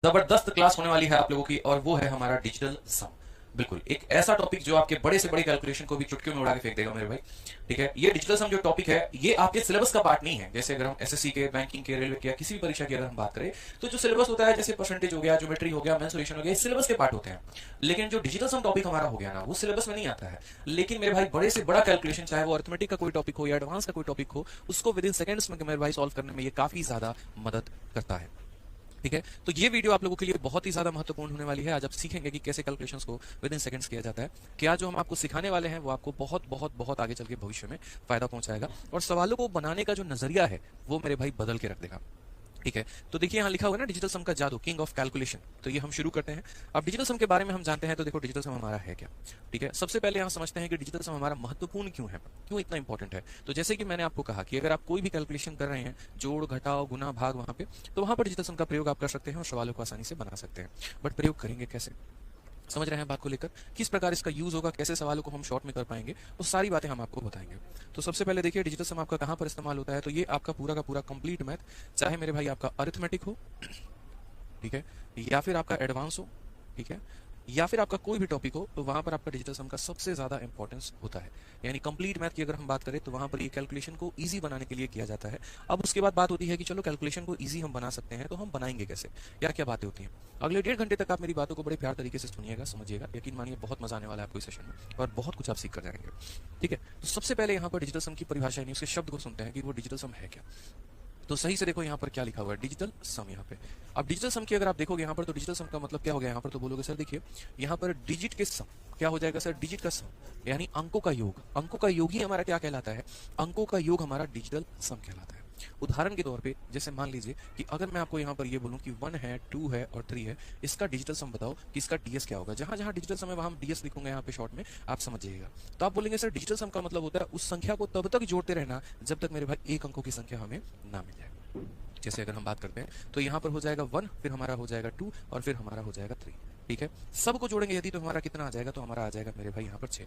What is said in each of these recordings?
जबरदस्त क्लास होने वाली है आप लोगों की, और वो है हमारा डिजिटल सम। बिल्कुल एक ऐसा टॉपिक जो आपके बड़े से बड़े कैलकुलेशन को भी चुटकियों में उड़ा के फेंक देगा मेरे भाई। ठीक है, ये डिजिटल सम जो टॉपिक है ये आपके सिलेबस का पार्ट नहीं है। जैसे अगर हम एसएससी के, बैंकिंग के, रेलवे के या किसी भी परीक्षा की अगर हम बात करें, तो जो सिलेबस होता है जैसे परसेंटेज हो गया, ज्योमेट्री हो गया, मेंसुरेशन हो गया, सिलेबस के पार्ट होते हैं। लेकिन जो डिजिटल सम टॉपिक हमारा हो गया ना, वो सिलेबस में नहीं आता है। लेकिन मेरे भाई बड़े से बड़ा कैलकुलेशन, चाहे वो अर्थमेटिक का कोई टॉपिक हो या एडवांस का कोई टॉपिक हो, उसको विद इन सेकंड्स में मेरे भाई सॉल्व करने में ये काफी ज्यादा मदद करता है। ठीक है, तो ये वीडियो आप लोगों के लिए बहुत ही ज्यादा महत्वपूर्ण होने वाली है। आज आप सीखेंगे कि कैसे कैलकुलेशंस को विद इन सेकंड्स किया जाता है। क्या जो हम आपको सिखाने वाले हैं वो आपको बहुत बहुत बहुत आगे चल के भविष्य में फायदा पहुंचाएगा, और सवालों को बनाने का जो नजरिया है वो मेरे भाई बदल के रख देगा। ठीक है, तो देखिए यहाँ लिखा हुआ है ना, डिजिटल सम का जादू, किंग ऑफ कैलकुलेशन। तो ये हम शुरू करते हैं। अब डिजिटल सम के बारे में हम जानते हैं, तो देखो डिजिटल सम हमारा है क्या। ठीक है, सबसे पहले यहाँ समझते हैं कि डिजिटल सम हमारा महत्वपूर्ण क्यों है, क्यों इतना इंपॉर्टेंट है। तो जैसे कि मैंने आपको कहा कि अगर आप कोई भी कैलकुलेशन कर रहे हैं, जोड़ घटाओ गुना भाग, वहां पे तो वहां पर डिजिटल सम का प्रयोग आप कर सकते हैं और सवालों को आसानी से बना सकते हैं। बट प्रयोग करेंगे कैसे, समझ रहे हैं बात को लेकर, किस प्रकार इसका यूज होगा, कैसे सवालों को हम शॉर्ट में कर पाएंगे, वो सारी बातें हम आपको बताएंगे। तो सबसे पहले देखिए डिजिटल सम आपका कहां पर इस्तेमाल होता है। तो ये आपका पूरा का पूरा कंप्लीट मैथ, चाहे मेरे भाई आपका अरिथमेटिक हो, ठीक है, या फिर आपका एडवांस हो, ठीक है, या फिर आपका कोई भी टॉपिक हो, तो वहां पर आपका डिजिटल सम का सबसे ज्यादा इंपॉर्टेंस होता है। यानी कंप्लीट मैथ की अगर हम बात करें तो वहां पर ये कैलकुलेशन को इजी बनाने के लिए किया जाता है। अब उसके बाद बात होती है कि चलो कैलकुलेशन को इजी हम बना सकते हैं, तो हम बनाएंगे कैसे, क्या क्या बातें होती हैं। अगले 1.5 घंटे तक आप मेरी बातों को बड़े प्यार तरीके से सुनिएगा, समझिएगा, यकीन मानिए बहुत मजा आने वाला है आपको इस सेशन में, और बहुत कुछ आप सीख कर जाएंगे। ठीक है, तो सबसे पहले यहाँ पर डिजिटल सम की परिभाषा, यानी उसके शब्द को सुनते हैं कि वो डिजिटल सम है क्या। तो सही से देखो यहाँ पर क्या लिखा हुआ है, डिजिटल सम। यहाँ पे अब डिजिटल सम की अगर आप देखोगे यहाँ पर, तो डिजिटल सम का मतलब क्या हो गया यहाँ पर, तो बोलोगे सर देखिए यहाँ पर डिजिट के सम क्या हो जाएगा सर, डिजिट का सम यानी अंकों का योग। अंकों का योग ही हमारा क्या कहलाता है, अंकों का योग हमारा डिजिटल सम कहलाता है। उदाहरण के तौर पे जैसे मान लीजिए कि अगर मैं आपको यहाँ पर ये बोलूं कि 1 है, 2 है और 3 है, इसका डिजिटल सम बताओ कि इसका डीएस क्या होगा। जहां जहां डिजिटल सम है वहां हम डीएस लिखूंगा यहाँ पे शॉर्ट में, आप समझ जाइएगा। तो आप बोलेंगे सर डिजिटल सम का मतलब होता है उस संख्या को तब तक जोड़ते रहना जब तक मेरे भाई एक अंकों की संख्या हमें ना मिल जाए। जैसे अगर हम बात करते हैं तो यहाँ पर हो जाएगा 1, फिर हमारा हो जाएगा 2 और फिर हमारा हो जाएगा 3। ठीक है, सबको जोड़ेंगे यदि तो हमारा कितना आ जाएगा, तो हमारा आ जाएगा मेरे भाई यहाँ पर 6।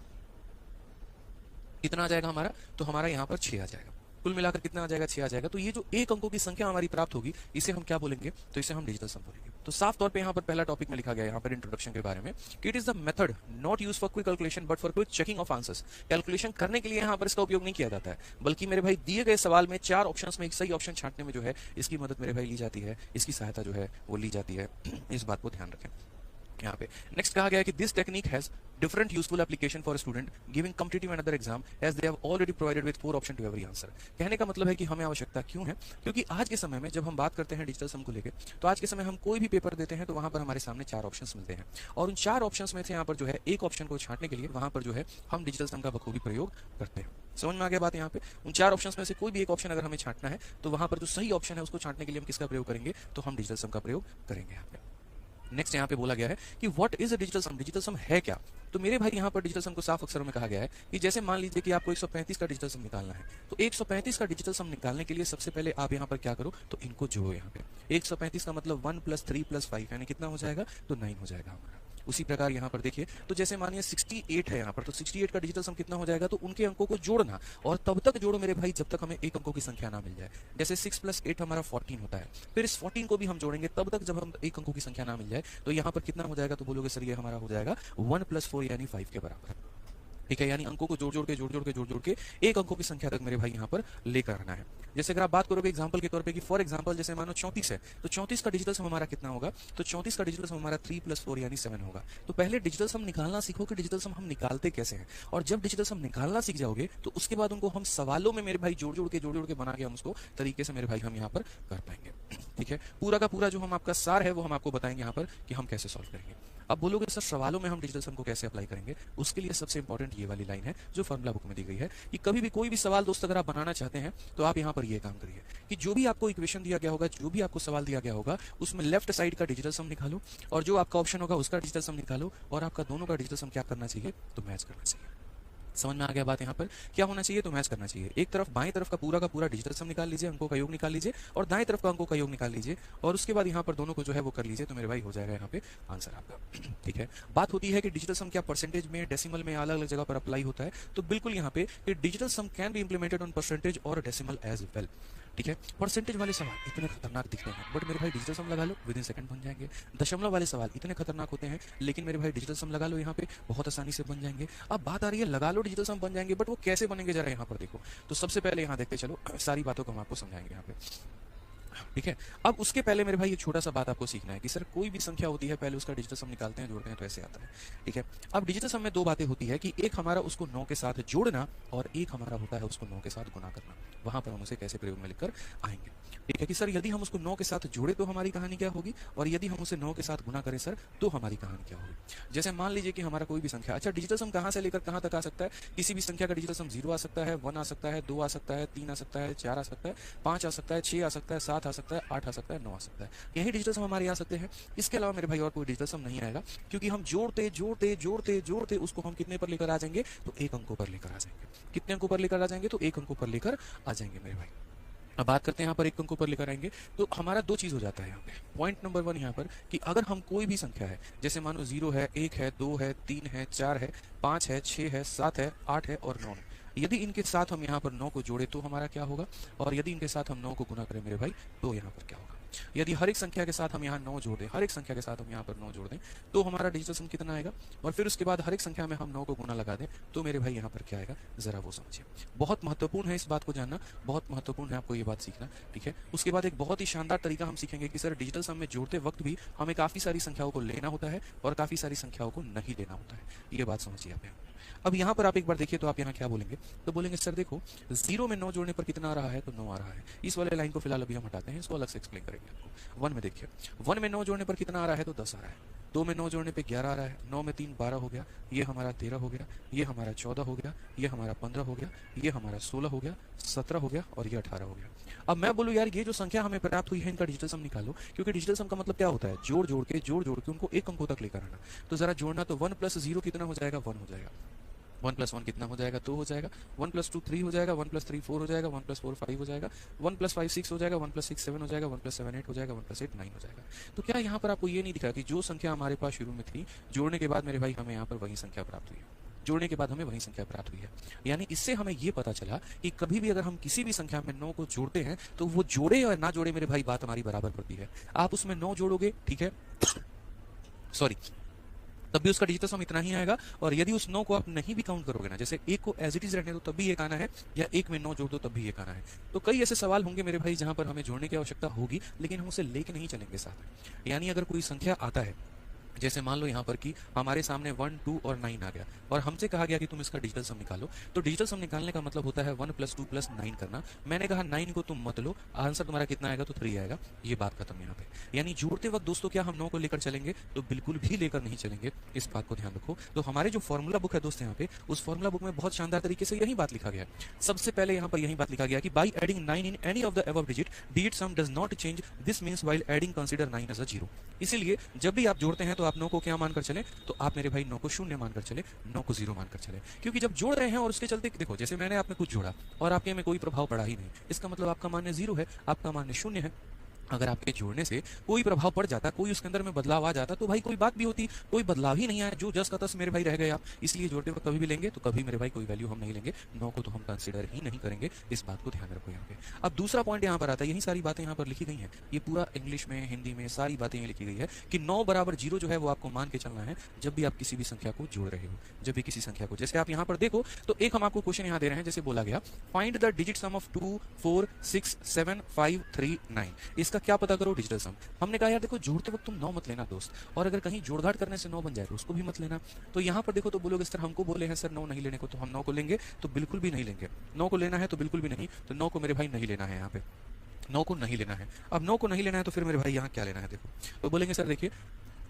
कितना आ जाएगा हमारा, तो हमारा यहाँ पर 6 आ जाएगा। कुल मिलाकर कितना आ जाएगा, 6 आ जाएगा। तो ये जो एक अंकों की संख्या हमारी प्राप्त होगी, इसे हम क्या बोलेंगे, तो इसे हम डिजिटल सम बोलेंगे। तो साफ तौर पे यहाँ पर पहला टॉपिक में लिखा गया है यहाँ पर इंट्रोडक्शन के बारे में कि it is the method not use for quick calculation but for quick checking of answers. Calculation करने के लिए यहाँ पर इसका उपयोग नहीं किया जाता है, बल्कि मेरे भाई दिए गए सवाल में 4 ऑप्शंस में एक सही ऑप्शन छांटने में जो है इसकी मदद मेरे भाई ली जाती है, इसकी सहायता जो है वो ली जाती है। इस बात को ध्यान रखें। यहाँ पे नेक्स्ट कहा गया है कि this technique has different useful application for student giving competitive and other exam as they have already provided with 4 option to every answer. कहने का मतलब है कि हमें आवश्यकता क्यों है, क्योंकि आज के समय में जब हम बात करते हैं डिजिटल सम को लेकर, तो आज के समय हम कोई भी पेपर देते हैं तो वहां पर हमारे सामने 4 ऑप्शंस मिलते हैं, और उन 4 ऑप्शंस में से यहाँ पर जो है एक ऑप्शन को छांटने के लिए वहां पर जो है हम डिजिटल सम का बखूबी प्रयोग करते हैं। समझ में आ गया बात। यहाँ पे उन 4 ऑप्शंस में से कोई भी एक ऑप्शन अगर हमें छांटना है, तो वहां पर जो सही ऑप्शन है उसको छांटने के लिए हम किसका प्रयोग करेंगे, तो हम डिजिटल सम का प्रयोग करेंगे। यहाँ पे नेक्स्ट यहाँ पे बोला गया है कि what is a digital sum, digital sum है क्या। तो मेरे भाई यहाँ पर डिजिटल सम को साफ अक्षरों में कहा गया है कि जैसे मान लीजिए कि आपको 135 का डिजिटल सम निकालना है, तो 135 का डिजिटल सम निकालने के लिए सबसे पहले आप यहाँ पर क्या करो, तो इनको जोड़ो। यहाँ पे 135 का मतलब 1 + 3 + 5 यानी कितना हो जाएगा, तो 9 हो जाएगा हमारा। उसी प्रकार यहाँ पर देखिए, तो जैसे मानिए 68 है यहाँ पर, तो 68 का डिजिटल सम कितना हो जाएगा, तो उनके अंकों को जोड़ना, और तब तक जोड़ो मेरे भाई जब तक हमें एक अंकों की संख्या ना मिल जाए। जैसे 6 + 8 हमारा 14 होता है, फिर इस 14 को भी हम जोड़ेंगे तब तक जब हम एक अंकों की संख्या ना मिल जाए। तो यहाँ पर कितना हो जाएगा, तो बोलोगे सर ये हमारा हो जाएगा 1 + 4 यानी 5 के बराबर। ठीक है, यानी अंकों को जोड़ जोड़ के एक अंकों की संख्या तक मेरे भाई यहाँ पर लेकर आना है। जैसे अगर आप बात करोगे एग्जांपल के तौर पे कि फॉर एग्जांपल जैसे मानो 34 है, तो 34 का डिजिटल सम हमारा कितना होगा, तो 34 का डिजिटल सम हमारा 3 + 4 यानी 7 होगा। तो पहले डिजिटल सम निकालना सीखो कि डिजिटल सम हम निकालते कैसे हैं, और जब डिजिटल सम निकालना सीख जाओगे तो उसके बाद उनको हम सवालों में मेरे भाई जोड़ जोड़ के बना के हम उसको तरीके से मेरे भाई हम यहाँ पर कर पाएंगे। ठीक है, पूरा का पूरा जो हम आपका सार है वो हम आपको बताएंगे यहाँ पर कि हम कैसे सॉल्व करेंगे। अब बोलोगे सर सवालों में हम डिजिटल सम को कैसे अप्लाई करेंगे, उसके लिए सबसे इंपॉर्टेंट ये वाली लाइन है जो फॉर्मुला बुक में दी गई है कि कभी भी कोई भी सवाल दोस्त अगर आप बनाना चाहते हैं तो आप यहाँ पर ये काम करिए कि जो भी आपको इक्वेशन दिया गया होगा, जो भी आपको सवाल दिया गया होगा, उसमें लेफ्ट साइड का डिजिटल सम निकालो, और जो आपका ऑप्शन होगा उसका डिजिटल सम निकालो, और आपका दोनों का डिजिटल सम क्या करना चाहिए, तो मैच करना चाहिए। समझ में आ गया बात। यहाँ पर क्या होना चाहिए, तो मैच करना चाहिए। एक तरफ बाएं तरफ का पूरा डिजिटल सम निकाल लीजिए, अंकों का योग निकाल लीजिए, और दाएं तरफ का अंकों का योग निकाल लीजिए, और उसके बाद यहाँ पर दोनों को जो है वो कर लीजिए, तो मेरे भाई हो जाएगा यहाँ पे आंसर आपका। ठीक है, बात होती है कि डिजिटल सम क्या परसेंटेज में, डेसिमल में, अलग अलग जगह पर अप्लाई होता है, तो बिल्कुल यहाँ पे digital sum can be implemented on percentage और डेसिमल एज वेल। ठीक है। परसेंटेज वाले सवाल इतने खतरनाक दिखते हैं, बट मेरे भाई डिजिटल सम लगा लो विद इन सेकंड बन जाएंगे। दशमलव वाले सवाल इतने खतरनाक होते हैं, लेकिन मेरे भाई डिजिटल सम लगा लो यहाँ पे बहुत आसानी से बन जाएंगे। अब बात आ रही है लगा लो डिजिटल सम बन जाएंगे, बट वो कैसे बनेंगे जरा यहाँ पर देखो। तो सबसे पहले यहाँ देखते चलो, सारी बातों को हम आपको समझाएंगे यहाँ पे, ठीक है। अब उसके पहले मेरे भाई ये छोटा सा बात आपको सीखना है कि सर कोई भी संख्या होती है पहले उसका डिजिटल सम निकालते हैं, जोड़ते हैं तो ऐसे आता है, ठीक है। अब डिजिटल सम में दो बातें होती है कि एक हमारा उसको 9 के साथ जोड़ना और एक हमारा होता है उसको 9 के साथ गुना करना। वहां पर हम उसे कैसे प्रयोग में लिखकर आएंगे, ठीक है। कि सर यदि हम उसको 9 के साथ जोड़े तो हमारी कहानी क्या होगी, और यदि हम उसे 9 के साथ गुना करें सर तो हमारी कहानी क्या होगी। जैसे मान लीजिए कि हमारा कोई भी संख्या, अच्छा डिजिटल सम कहां से लेकर कहां तक आ सकता है, किसी भी संख्या का डिजिटल सम 0 आ सकता है, 1 आ सकता है, 2 आ सकता है, 3 आ सकता है, 4 आ सकता है, 5 आ सकता है, 6 आ सकता है, 7 आ सकता है, 8 आ सकता है, 9 आ सकता है। यही डिजिटल सम हमारे आ सकते हैं। इसके अलावा मेरे भाई और कोई डिजिटल सम नहीं आएगा, क्योंकि हम जोड़ते जोड़ते जोड़ते जोड़ते उसको हम कितने पर लेकर आ जाएंगे, तो एक अंकों पर लेकर आ जाएंगे। कितने अंकों पर लेकर आ जाएंगे, तो एक अंकों पर लेकर आ जाएंगे मेरे भाई। अब बात करते हैं यहाँ पर एक अंकों पर लेकर आएंगे तो हमारा दो चीज हो जाता है यहाँ पे। पॉइंट नंबर 1 यहाँ पर कि अगर हम कोई भी संख्या है, जैसे मानो 0 है, 1 है, 2 है, 3 है, 4 है, 5 है, 6 है, 7 है, 8 है और 9 है, यदि इनके साथ हम यहाँ पर 9 को जोड़े तो हमारा क्या होगा, और यदि इनके साथ हम 9 को गुना करें मेरे भाई तो यहाँ पर क्या होगा। यदि हर एक संख्या के साथ हम यहाँ 9 जोड़ दें, हर एक संख्या के साथ हम यहाँ पर 9 जोड़ दें तो हमारा डिजिटल सम कितना आएगा, और फिर उसके बाद हर एक संख्या में हम 9 को गुना लगा दें तो मेरे भाई यहाँ पर क्या आएगा, जरा वो समझिए। बहुत महत्वपूर्ण है इस बात को जानना, बहुत महत्वपूर्ण है आपको ये बात सीखना, ठीक है। उसके बाद एक बहुत ही शानदार तरीका हम सीखेंगे कि सर डिजिटल सम में जोड़ते वक्त भी हमें काफी सारी संख्याओं को लेना होता है और काफी सारी संख्याओं को नहीं लेना होता है, ये बात समझिए आप। अब यहाँ पर आप एक बार देखिए तो आप यहाँ क्या बोलेंगे, तो बोलेंगे सर देखो 0 में 9 जोड़ने पर कितना आ रहा है, तो 9 आ रहा है। इस वाले लाइन को फिलहाल अभी हम हटाते हैं, इसको अलग से एक्सप्लेन करेंगे आपको। 1 में देखिए, 1 में 9 जोड़ने पर कितना आ रहा है, तो 10 आ रहा है। 2 में 9 जोड़ने पे 11 आ रहा है, 9 में 3 12 हो गया, ये हमारा 13 हो गया, ये हमारा 14 हो गया, ये हमारा 15 हो गया, ये हमारा 16 हो गया, 17 हो गया और ये 18 हो गया। अब मैं बोलूँ यार ये जो संख्या हमें प्राप्त हुई है इनका डिजिटल सम निकालो, क्योंकि डिजिटल सम का मतलब क्या होता है, जोड़ जोड़ के उनको एक अंकों तक लेकर आना। तो जरा जोड़ना, तो 1 + 0 कितना हो जाएगा, 1 हो जाएगा। 1 + 1 कितना हो जाएगा, 2 हो जाएगा। 1 + 2 3 हो जाएगा, 1 + 3 4 हो जाएगा, 1 + 4 5 हो जाएगा, 1 + 5 6 हो जाएगा, 1 + 6 7 हो जाएगा, 1 + 7 8 हो जाएगा, 1 + 8 9 हो जाएगा। तो क्या यहाँ पर आपको ये नहीं दिखा कि जो संख्या हमारे पास शुरू में थी, जोड़ने के बाद मेरे भाई हमें यहाँ पर वही संख्या प्राप्त हुई है, जोड़ने के बाद हमें वही संख्या प्राप्त हुई है। यानी इससे हमें ये पता चला कि कभी भी अगर हम किसी भी संख्या में 9 को जोड़ते हैं तो वो जोड़े और ना जोड़े मेरे भाई बात हमारी बराबर पड़ती है। आप उसमें 9 जोड़ोगे, ठीक है, सॉरी, तब भी उसका डिजिटल सम इतना ही आएगा। और यदि उस 9 को आप नहीं भी काउंट करोगे ना, जैसे 1 को एज इट इज रहने दो तब भी एक आना है, या 1 में 9 जोड़ दो तब भी एक आना है। तो कई ऐसे सवाल होंगे मेरे भाई जहां पर हमें जोड़ने की आवश्यकता होगी, लेकिन हम उसे लेके नहीं चलेंगे साथ में। यानी अगर कोई संख्या आता है, जैसे मान लो यहाँ पर कि हमारे सामने 1 2 और 9 आ गया और हमसे कहा गया कि तुम इसका डिजिटल सम निकालो, तो डिजिटल सम निकालने का मतलब होता है 1 + 2 + 9 करना। मैंने कहा 9 को तुम मत लो, आंसर तुम्हारा कितना आएगा, तो 3 आएगा। ये बात खत्म यहाँ पे। यानी जोड़ते वक्त दोस्तों क्या हम 9 को लेकर चलेंगे, तो बिल्कुल भी लेकर नहीं चलेंगे, इस बात को ध्यान रखो। तो हमारे जो फॉर्मूला बुक है दोस्त यहाँ पे, उस फॉर्मूला बुक में बहुत शानदार तरीके से यही बात लिखा गया है। सबसे पहले यहाँ पर यही बात लिखा गया कि by adding 9 in any of the above digit sum does not change, this means while adding consider 9 as a 0। इसीलिए जब भी आप जोड़ते हैं तो आप 9 को क्या मानकर चले, तो आप मेरे भाई 9 को 0 मानकर चले, 9 को 0 मानकर चले। क्योंकि जब जोड़ रहे हैं और उसके चलते देखो, जैसे मैंने आप में कुछ जोड़ा और आपके में कोई प्रभाव पड़ा ही नहीं, इसका मतलब आपका मान्य 0 है, आपका मान्य 0 है। अगर आपके जोड़ने से कोई प्रभाव पड़ जाता, कोई उसके अंदर में बदलाव आ जाता, तो भाई कोई बात भी होती, कोई बदलाव ही नहीं आया, जो जस का तस मेरे भाई रह गए आप। इसलिए जोड़ते वक्त कभी भी लेंगे तो कभी मेरे भाई कोई वैल्यू हम नहीं लेंगे, 9 को तो हम कंसीडर ही नहीं करेंगे, इस बात को ध्यान रखो यहाँ पे। अब दूसरा पॉइंट यहाँ पर आता है, यही सारी बातें यहाँ पर लिखी गई हैं, ये पूरा इंग्लिश में हिंदी में सारी बातें लिखी गई है कि 9 = 0 जो है वो आपको मान के चलना है जब भी आप किसी भी संख्या को जोड़ रहे हो। जब भी किसी संख्या को, जैसे आप यहाँ पर देखो तो एक हम आपको क्वेश्चन यहाँ दे रहे हैं, जैसे बोला गया find the digit some of 2 4 6 7 5 3 9, इसका क्या पता करो डिजिटल सम। हमने कहा यार देखो जोड़ते वक्त तुम 9 मत लेना दोस्त, और अगर कहीं जोड़घाट करने से 9 बन जाए तो उसको भी मत लेना। तो यहाँ पर देखो तो बोलोगे सर हमको बोले हैं सर 9 नहीं लेने को, तो हम 9 को लेंगे, तो बिल्कुल भी नहीं लेंगे। 9 को लेना है तो बिल्कुल भी नहीं, तो 9 को मेरे भाई नहीं लेना है, यहाँ पे 9 को नहीं लेना है। अब 9 को नहीं लेना है तो फिर मेरे भाई यहाँ क्या लेना है, देखो तो बोलेंगे सर देखिए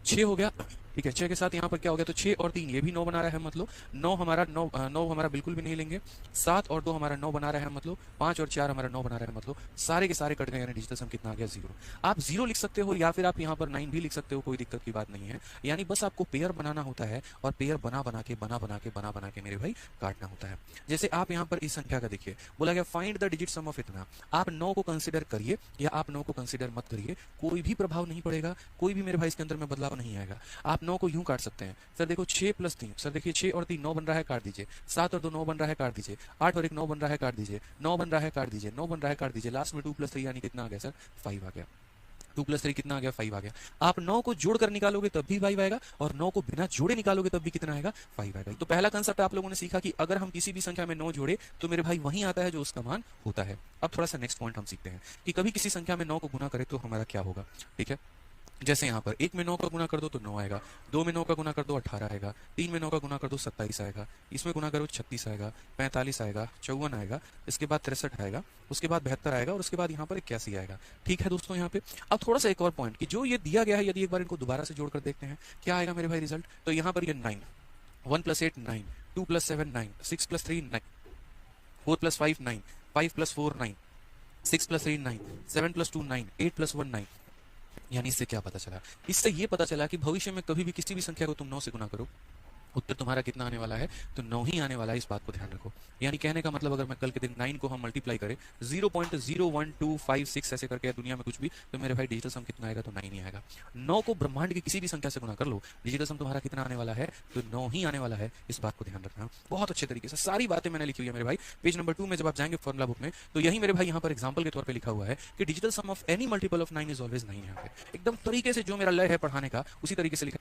6 हो गया, ठीक है, 6 के साथ यहाँ पर क्या हो गया, तो 6 और 3 ये भी 9 बना रहा है, मतलब 9 हमारा बिल्कुल भी नहीं लेंगे। 7 और 2 हमारा 9 बना रहा है, मतलब 5 और 4 हमारा 9 बना रहा है, मतलब सारे के सारे कट गए, यानी डिजिटल सम कितना आ गया, 0। आप 0 लिख सकते हो या फिर आप यहाँ पर 9 भी लिख सकते हो, कोई दिक्कत की बात नहीं है। यानी बस आपको पेयर बनाना होता है और पेयर बना बना के मेरे भाई काटना होता है। जैसे आप यहाँ पर इस संख्या का देखिए, बोला गया find the digit some of इतना, आप 9 को कंसिडर करिए या आप 9 को कंसिडर मत करिए, कोई भी प्रभाव नहीं पड़ेगा, कोई भी मेरे भाई इसके अंदर में बदलाव तो नहीं आएगा। आप 9 को यूं काट सकते हैं, सर देखो 6 + 3, सर देखिए 6 और 3 9 बन रहा है, काट दीजिए। 7 और 2 9 बन रहा है, काट दीजिए। 8 और 1 9 बन रहा है, काट दीजिए। 9 बन रहा है, काट दीजिए। 9 बन रहा है, काट दीजिए। लास्ट में 2 + 3 यानी कितना आ गया सर? 5 आ गया। 2 + 3 कितना आ गया? 5 आ गया। आप 9 को जोड़कर निकालोगे तब भी 5 आएगा, और 9 को बिना जोड़े निकालोगे तब भी कितना आएगा? 5 आएगा। तो पहला कंसेप्ट आप लोगों ने सीखा कि अगर हम किसी भी संख्या में 9 जोड़े तो मेरे भाई वही आता है जो उसका मान होता है। अब थोड़ा सा नेक्स्ट पॉइंट हम सीखते हैं कि कभी किसी संख्या में 9 को गुना करें तो हमारा क्या होगा। ठीक है, जैसे यहाँ पर 1 में 9 का गुना कर दो तो 9 आएगा, 2 में 9 का गुना कर दो 18 आएगा, 3 में 9 का गुना कर दो 27 आएगा, इसमें गुना करो 36 आएगा, 45 आएगा, 54 आएगा, इसके बाद 63 आएगा, उसके बाद 72 आएगा, और उसके बाद यहाँ पर 81 आएगा। ठीक है दोस्तों, यहाँ पे अब थोड़ा सा एक और पॉइंट कि जो ये दिया गया है, यदि एक बार इनको दोबारा से जोड़कर देखते हैं क्या आएगा मेरे भाई रिजल्ट। तो यहाँ पर ये 9, 1 + 8 9, 2 + 7 9, 6 + 3 9, 4 + 5 9, 5 + 4 9, 6 + 3 9, 7 + 2 9, 8 + 1 9। यानी इससे क्या पता चला? इससे ये पता चला कि भविष्य में कभी भी किसी भी संख्या को तुम 9 से गुना करो, उत्तर तुम्हारा कितना आने वाला है? तो 9 ही आने वाला है। इस बात को ध्यान रखो। यानी कहने का मतलब, अगर मैं कल के दिन 9 को हम मल्टीप्लाई करें 0.01256 ऐसे करके दुनिया में कुछ भी, तो मेरे भाई डिजिटल सम कितना आएगा? तो 9 ही आएगा। 9 को ब्रह्मांड की किसी भी संख्या से गुना कर लो, डिजिटल सम तुम्हारा कितना आने वाला है? तो 9 ही आने वाला है। इस बात को ध्यान रखना। बहुत अच्छे तरीके से सारी बातें मैंने लिखी हुई है मेरे भाई। पेज नंबर 2 में जब आप जाएंगे फॉर्मुला बुक में, तो यही मेरे भाई यहाँ पर एग्जाम्पल के तौर पर लिखा हुआ है कि digital sum of any multiple of 9 is always 9। यहाँ पे एकदम तरीके से जो मेरा लय है पढ़ाने का, उसी तरीके से लिखा।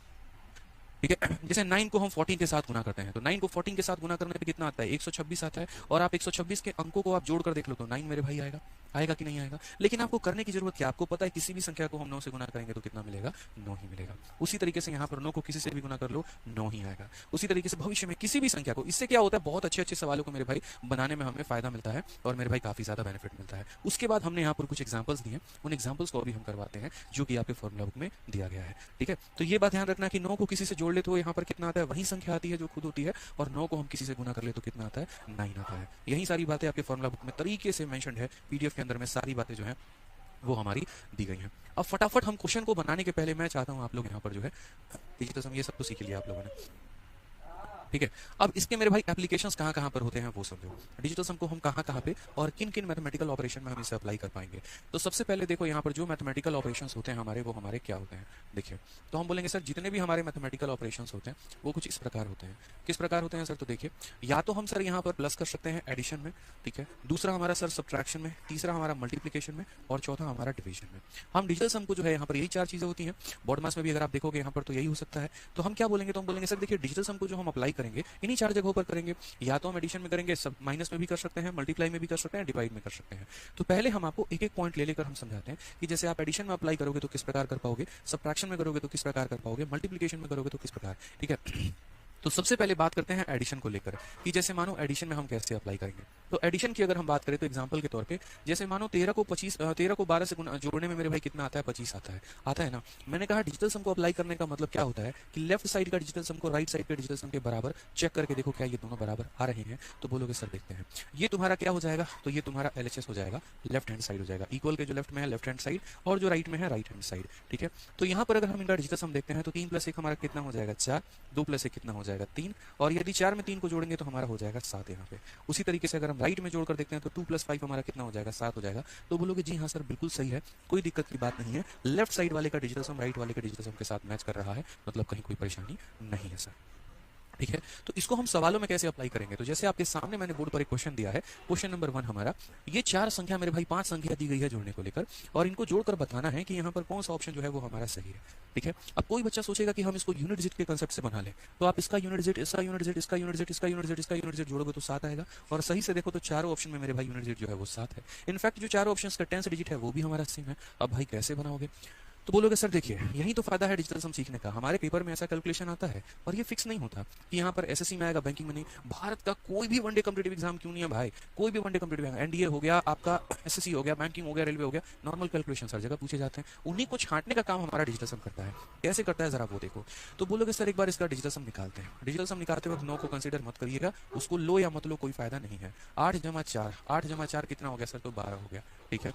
ठीक है, जैसे 9 को हम 14 के साथ गुना करते हैं, तो 9 को 14 के साथ गुना करने पे कितना आता है? 126 आता है। और आप 126 के अंकों को आप जोड़कर देख लो तो 9 मेरे भाई आएगा। आएगा कि नहीं आएगा? लेकिन आपको करने की जरूरत क्या? आपको पता है किसी भी संख्या को हम 9 से गुना करेंगे तो कितना मिलेगा? 9 ही मिलेगा। उसी तरीके से यहाँ पर 9 को किसी से भी गुना कर लो, 9 ही आएगा। उसी तरीके से भविष्य में किसी भी संख्या को, इससे क्या होता है, बहुत अच्छे अच्छे सवालों को मेरे भाई बनाने में हमें फायदा मिलता है, और मेरे भाई काफी ज्यादा बेनिफिट मिलता है। उसके बाद हमने यहाँ पर कुछ एग्जाम्पल्स दिए, उन एग्जाम्पल्स को भी हम करवाते हैं जो कि आपके फॉर्मुला बुक में दिया गया है। ठीक है, तो ये बात ध्यान रखना कि 9 को किसी से जोड़ ले तो यहाँ पर कितना आता है? वही संख्या आती है जो खुद होती है, और 9 को हम किसी से गुना कर ले तो कितना आता है? 9 आता है। यही सारी बातें आपके फॉर्मुला बुक में तरीके से मेंशन्ड है, पीडीएफ के अंदर में सारी बातें जो है वो हमारी दी गई हैं। अब फटाफट हम क्वेश्चन को बनाने के पहले मैं चाहता हूं आप लोग यहाँ पर जो है डिजिटल सम, ये सब तो सीख लिया आप लोगों ने। ठीक है, अब इसके मेरे भाई एप्लीकेशंस कहाँ कहाँ पर होते हैं वो समझो। डिजिटल सम को हम कहाँ कहाँ पे और किन किन मैथमेटिकल ऑपरेशन में हम इसे अप्लाई कर पाएंगे। तो सबसे पहले देखो यहाँ पर जो मैथमेटिकल ऑपरेशंस होते हैं हमारे, वो हमारे क्या होते हैं? देखिए, तो हम बोलेंगे सर जितने भी हमारे मैथमेटिकल ऑपरेशंस होते हैं वो कुछ इस प्रकार होते हैं। किस प्रकार होते हैं सर? तो देखिए, या तो हम सर यहाँ पर प्लस कर सकते हैं एडिशन में, ठीक है, दूसरा हमारा सर सब्ट्रैक्शन में, तीसरा हमारा मल्टीप्लीकेशन में, और चौथा हमारा डिवीजन में। हम डिजिटल सम को जो है यहाँ पर यही 4 चीजें होती हैं। बोर्ड मास में भी अगर आप देखोगे यहाँ पर तो यही हो सकता है। तो हम क्या बोलेंगे? तो हम बोलेंगे सर देखिए, डिजिटल सम को जो हम अप्लाई करेंगे इन्हीं 4 जगहों पर करेंगे। या तो हम एडिशन में करेंगे, सब माइनस में भी कर सकते हैं, मल्टीप्लाई में भी कर सकते हैं, डिवाइड में कर सकते हैं। तो पहले हम आपको एक एक पॉइंट ले लेकर हम समझाते हैं कि जैसे आप एडिशन में अप्लाई करोगे तो किस प्रकार कर पाओगे, सब्ट्रैक्शन में करोगे तो किस प्रकार कर पाओगे, मल्टीप्लिकेशन में करोगे तो किस प्रकार। ठीक है, तो सबसे पहले बात करते हैं एडिशन को लेकर कि जैसे मानो एडिशन में हम कैसे अप्लाई करेंगे। तो एडिशन की अगर हम बात करें तो एग्जांपल के तौर पे, जैसे मानो 13 को 12 से जोड़ने में मेरे भाई कितना आता है? 25 आता है ना। मैंने कहा डिजिटल सम को अप्लाई करने का मतलब क्या होता है कि लेफ्ट साइड का डिजिटल सम को राइट साइड के डिजिटल सम के बराबर चेक करके देखो क्या ये दोनों बराबर आ रहे हैं। तो बोलोगे सर देखते हैं, ये तुम्हारा क्या हो जाएगा? तो ये तुम्हारा LHS हो जाएगा, लेफ्ट हैंड साइड हो जाएगा। इक्वल के जो लेफ्ट में है लेफ्ट हैंड साइड, और जो राइट में है राइट हैंड साइड। ठीक है, तो यहाँ पर अगर हम इनका डिजिटल सम देखते हैं तो 3 + 1 हमारा कितना हो जाएगा? 4, 2 + 1 कितना हो जाएगा? 3, और यदि 4 में 3 को जोड़ेंगे तो हमारा हो जाएगा 7 यहाँ पे। उसी तरीके से अगर हम राइट में जोड़कर देखते हैं तो 2 + 5 हमारा कितना हो जाएगा? 7 हो जाएगा। तो बोलोगे जी हाँ सर बिल्कुल सही है, कोई दिक्कत की बात नहीं है, लेफ्ट साइड वाले का डिजिटल सम राइट वाले के डिजिटल सम के साथ मैच कर रहा है, मतलब कहीं कोई परेशानी नहीं है सर। ठीक है, तो इसको हम सवालों में कैसे अप्लाई करेंगे? तो जैसे आपके सामने मैंने बोर्ड पर एक क्वेश्चन दिया है, क्वेश्चन नंबर 1 हमारा, ये 4 संख्या मेरे भाई 5 संख्या दी गई है जोड़ने को लेकर, और इनको जोड़कर बताना है कि यहाँ पर कौन सा ऑप्शन जो है वो हमारा सही है। ठीक है, अब कोई बच्चा सोचेगा कि हम इसको यूनिट डिजिट के कंसेप्ट से बना लें, तो आप इसका यूनिट डिजिट, इसका यूनिट डिजिट, इसका यूनिट डिजिट, इसका यूनिट डिजिट, इसका यूनिट डिजिट जोड़ोगे तो 7 आएगा। और सही से देखो तो चारों ऑप्शन में मेरे भाई यूनिट डिजिट जो है वो 7 है। इनफैक्ट जो चारों ऑप्शन का 10th डिजिट है वो भी हमारा सेम है। अब भाई कैसे बनाओगे? तो बोलोगे सर देखिए, यही तो फायदा है डिजिटल सम सीखने का, हमारे पेपर में ऐसा कैलकुलेशन आता है और ये फिक्स नहीं होता कि यहाँ पर एसएससी में आएगा, बैंकिंग में नहीं। भारत का कोई भी वनडे कॉम्पिटिटिव एग्जाम क्यों नहीं है भाई, कोई भी वनडे कॉम्पिटिटिव, एनडीए हो गया आपका, एसएससी हो गया, बैंकिंग हो गया, रेलवे हो गया, नॉर्मल कैलकुलेशन हर जगह पूछे जाते हैं, उन्हीं को छांटने का काम हमारा डिजिटल सम करता है। कैसे करता है जरा वो देखो। तो बोलोगे सर एक बार इसका डिजिटल सम निकालते हैं। डिजिटल सम निकालते वक्त 9 को कंसीडर मत करिएगा, उसको लो या मत लो कोई फायदा नहीं है। 8 + 4, 8 + 4 कितना हो गया सर? तो 12 हो गया। ठीक है,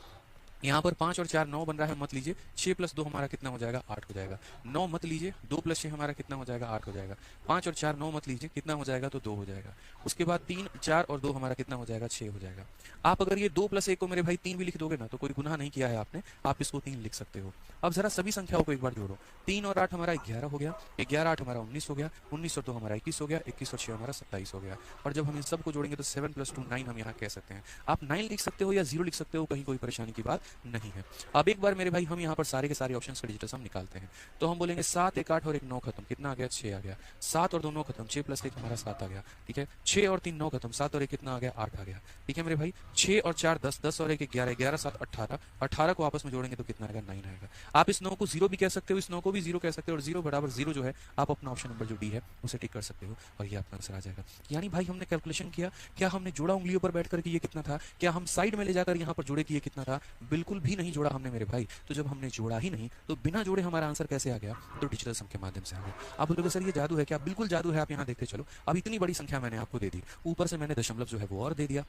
यहाँ पर 5 और 4 9 बन रहा है, मत लीजिए। 6 प्लस 2 हमारा कितना हो जाएगा, 8 हो जाएगा। 9 मत लीजिए, 2 प्लस 6 हमारा कितना हो जाएगा, 8 हो जाएगा। 5 और 4 9 मत लीजिए, कितना हो जाएगा, तो 2 हो जाएगा। उसके बाद 3 4 और 2 हमारा कितना हो जाएगा, 6 हो जाएगा। आप अगर ये 2 प्लस 1 को मेरे भाई 3 भी लिख दोगे ना तो कोई गुनाह नहीं किया है आपने, आप इसको 3 लिख सकते हो। अब जरा सभी संख्याओं को एक बार जोड़ो। 3 और 8 हमारा 11 हो गया, 11 8 हमारा 19 हो गया, 19 और 2 हमारा 21 हो गया, 21 और 6 हमारा 27 हो गया। और जब हम इन सबको जोड़ेंगे तो 7 + 2 9 हम यहाँ कह सकते हैं। आप 9 लिख सकते हो या 0 लिख सकते हो, कहीं कोई परेशानी की बात नहीं है। अब एक बार मेरे भाई हम यहाँ पर सारे के सारे ऑप्शंस का डिजिटल सम निकालते हैं। तो हम बोलेंगे 7 1 8 और 1 9 खत्म, कितना आ गया, 6 आ गया। 7 और 2 9 खत्म, 6 + 1 हमारा 7 आ गया, ठीक है। 6 और 3 9 खत्म, 7 और 1 कितना आ गया, 8 आ गया, ठीक है मेरे भाई। 6 और 4 10, 10 और 1 11, 11 7 18, 18 को आपस में जोड़ेंगे तो कितना आएगा, 9 आएगा। आप इस 9 को 0 भी कह सकते हो, इस 9 को भी 0 कह सकते हो, और 0 बराबर 0 जो है आप अपना ऑप्शन नंबर जो डी है उसे टिक कर सकते हो और ये आपका आंसर आ जाएगा। यानी भाई हमने कैलकुलेशन किया, क्या हमने जोड़ा उंगलियों पर बैठ कर के ये कितना था, क्या हम साइड में ले जाकर यहाँ पर जोड़े कि ये कितना था, बिल्कुल भी नहीं जोड़ा हमने मेरे भाई। तो जब हमने जोड़ा ही नहीं तो बिना जोड़े हमारा आंसर कैसे आ गया, तो डिजिटल सम के माध्यम से आ गया। आप बोलोगे सर ये जादू है क्या, बिल्कुल जादू है। आप यहाँ देखते चलो, अब इतनी बड़ी संख्या मैंने आपको दे दी, ऊपर से मैंने दशमलव जो है वो और दे दिया।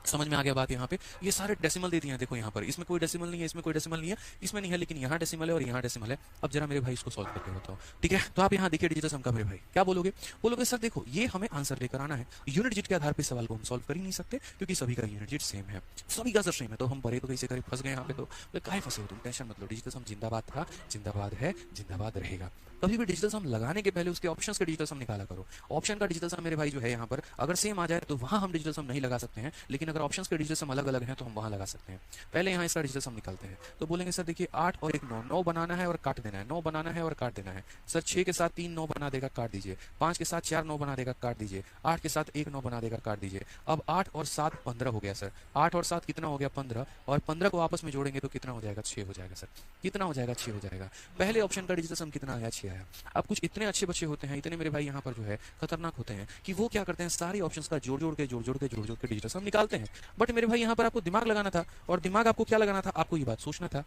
समझ में आ गया बात। यहाँ पे ये सारे डेसिमल दे दिए हैं, देखो यहाँ पर इसमें कोई डेसिमल नहीं है, इसमें कोई डेसिमल नहीं है, इसमें नहीं है, लेकिन यहाँ डेसिमल है और यहाँ डेसिमल है। अब जरा मेरे भाई इसको सॉल्व करके बताओ, ठीक है। तो आप यहाँ देखिए डिजिटल सम का मेरे भाई क्या बोलोगे, बोलोगे सर देखो ये हमें आंसर लेकर आना है, यूनिट डिजिट के आधार पर सवाल को हम सॉल्व कर ही नहीं सकते क्योंकि सभी का यूनिट डिजिट सेम है, सभी का सेम है। तो हम बड़े तो कैसे करीब फंस गए यहाँ पे, तो काहे फंसे हो तुम, टेंशन मत लो, डिजिटल सम जिंदाबाद था, जिंदाबाद है, जिंदाबाद रहेगा। कभी भी डिजिटल सम लगाने के पहले उसके ऑप्शंस का डिजिटल सम निकाला करो। ऑप्शन का डिजिटल सम मेरे भाई जो है यहाँ पर अगर सेम आ जाए तो वहां हम डिजिटल सम नहीं लगा सकते हैं, लेकिन अगर ऑप्शंस के डिजिटल सम अलग अलग हैं तो हम वहां लगा सकते हैं। पहले यहाँ इसका डिजिटल सम निकालते हैं। तो बोलेंगे सर देखिए 8 और 1 9, 9 बनाना है और काट देना है, 9 बनाना है और काट देना है। सर 6 के साथ 3 9 बना देगा, काट दीजिए। 5 के साथ 4 9 बना देगा, काट दीजिए। 8 के साथ 1 9 बना देगा, काट दीजिए। अब 8 और 7 15 हो गया सर, 8 और 7 कितना हो गया, 15, और 15 को आपस में जोड़ेंगे तो कितना हो जाएगा, 6 हो जाएगा सर। कितना हो जाएगा, 6 हो जाएगा। पहले ऑप्शन का डिजिटल सम कितना आया, 6 आया। अब कुछ इतने अच्छे बच्चे होते हैं, इतने मेरे भाई यहाँ पर जो है खतरनाक होते हैं कि वो क्या करते हैं, सारे ऑप्शंस का जोड़ जोड़ के डिजिटल सम निकालते हैं। बट मेरे भाई यहाँ पर आपको दिमाग लगाना था, और दिमाग आपको क्या लगाना था, आपको ये बात सोचना था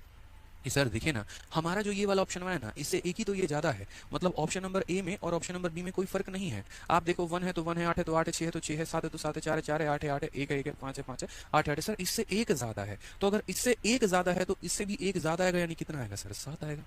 कि सर देखिए ना हमारा जो ये वाला ऑप्शन है ना, इससे एक ही तो ये ज्यादा है, मतलब ऑप्शन नंबर ए में और ऑप्शन नंबर बी में कोई फर्क नहीं है। आप देखो 1 है तो 1 है, 8 है तो 8 है, 6 है तो 6 है, 7 है तो 7 है, 4 है 4 है, 8 है 8 है, 1 है 1 है, 5 है 5 है, 8 है 8 है। सर इससे एक ज्यादा है, तो अगर इससे एक ज्यादा है तो इससे भी एक ज्यादा आएगा, यानी कितना आएगा सर, 7 आएगा।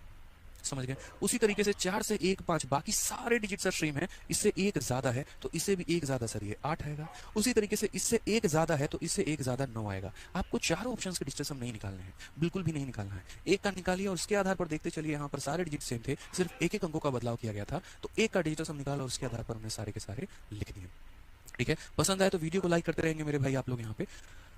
समझ गए। उसी तरीके से 4 से 1 5 बाकी सारे डिजिट सर सेम है, इससे एक ज्यादा है तो इससे भी एक ज्यादा सर ये 8 आएगा। उसी तरीके से इससे एक ज्यादा है तो इससे एक ज्यादा 9 आएगा। आपको चारों ऑप्शंस के डिजिटल सम नहीं निकालने हैं, बिल्कुल भी नहीं निकालना है। एक का निकालिए और उसके आधार पर देखते चलिए, यहाँ पर सारे डिजिट सेम थे, सिर्फ एक एक अंकों का बदलाव किया गया था। तो एक का डिजिटल सम निकाला और उसके आधार पर हमने सारे के सारे लिख दिए, ठीक है। पसंद आए तो वीडियो को लाइक करते रहेंगे मेरे भाई आप लोग यहाँ पे।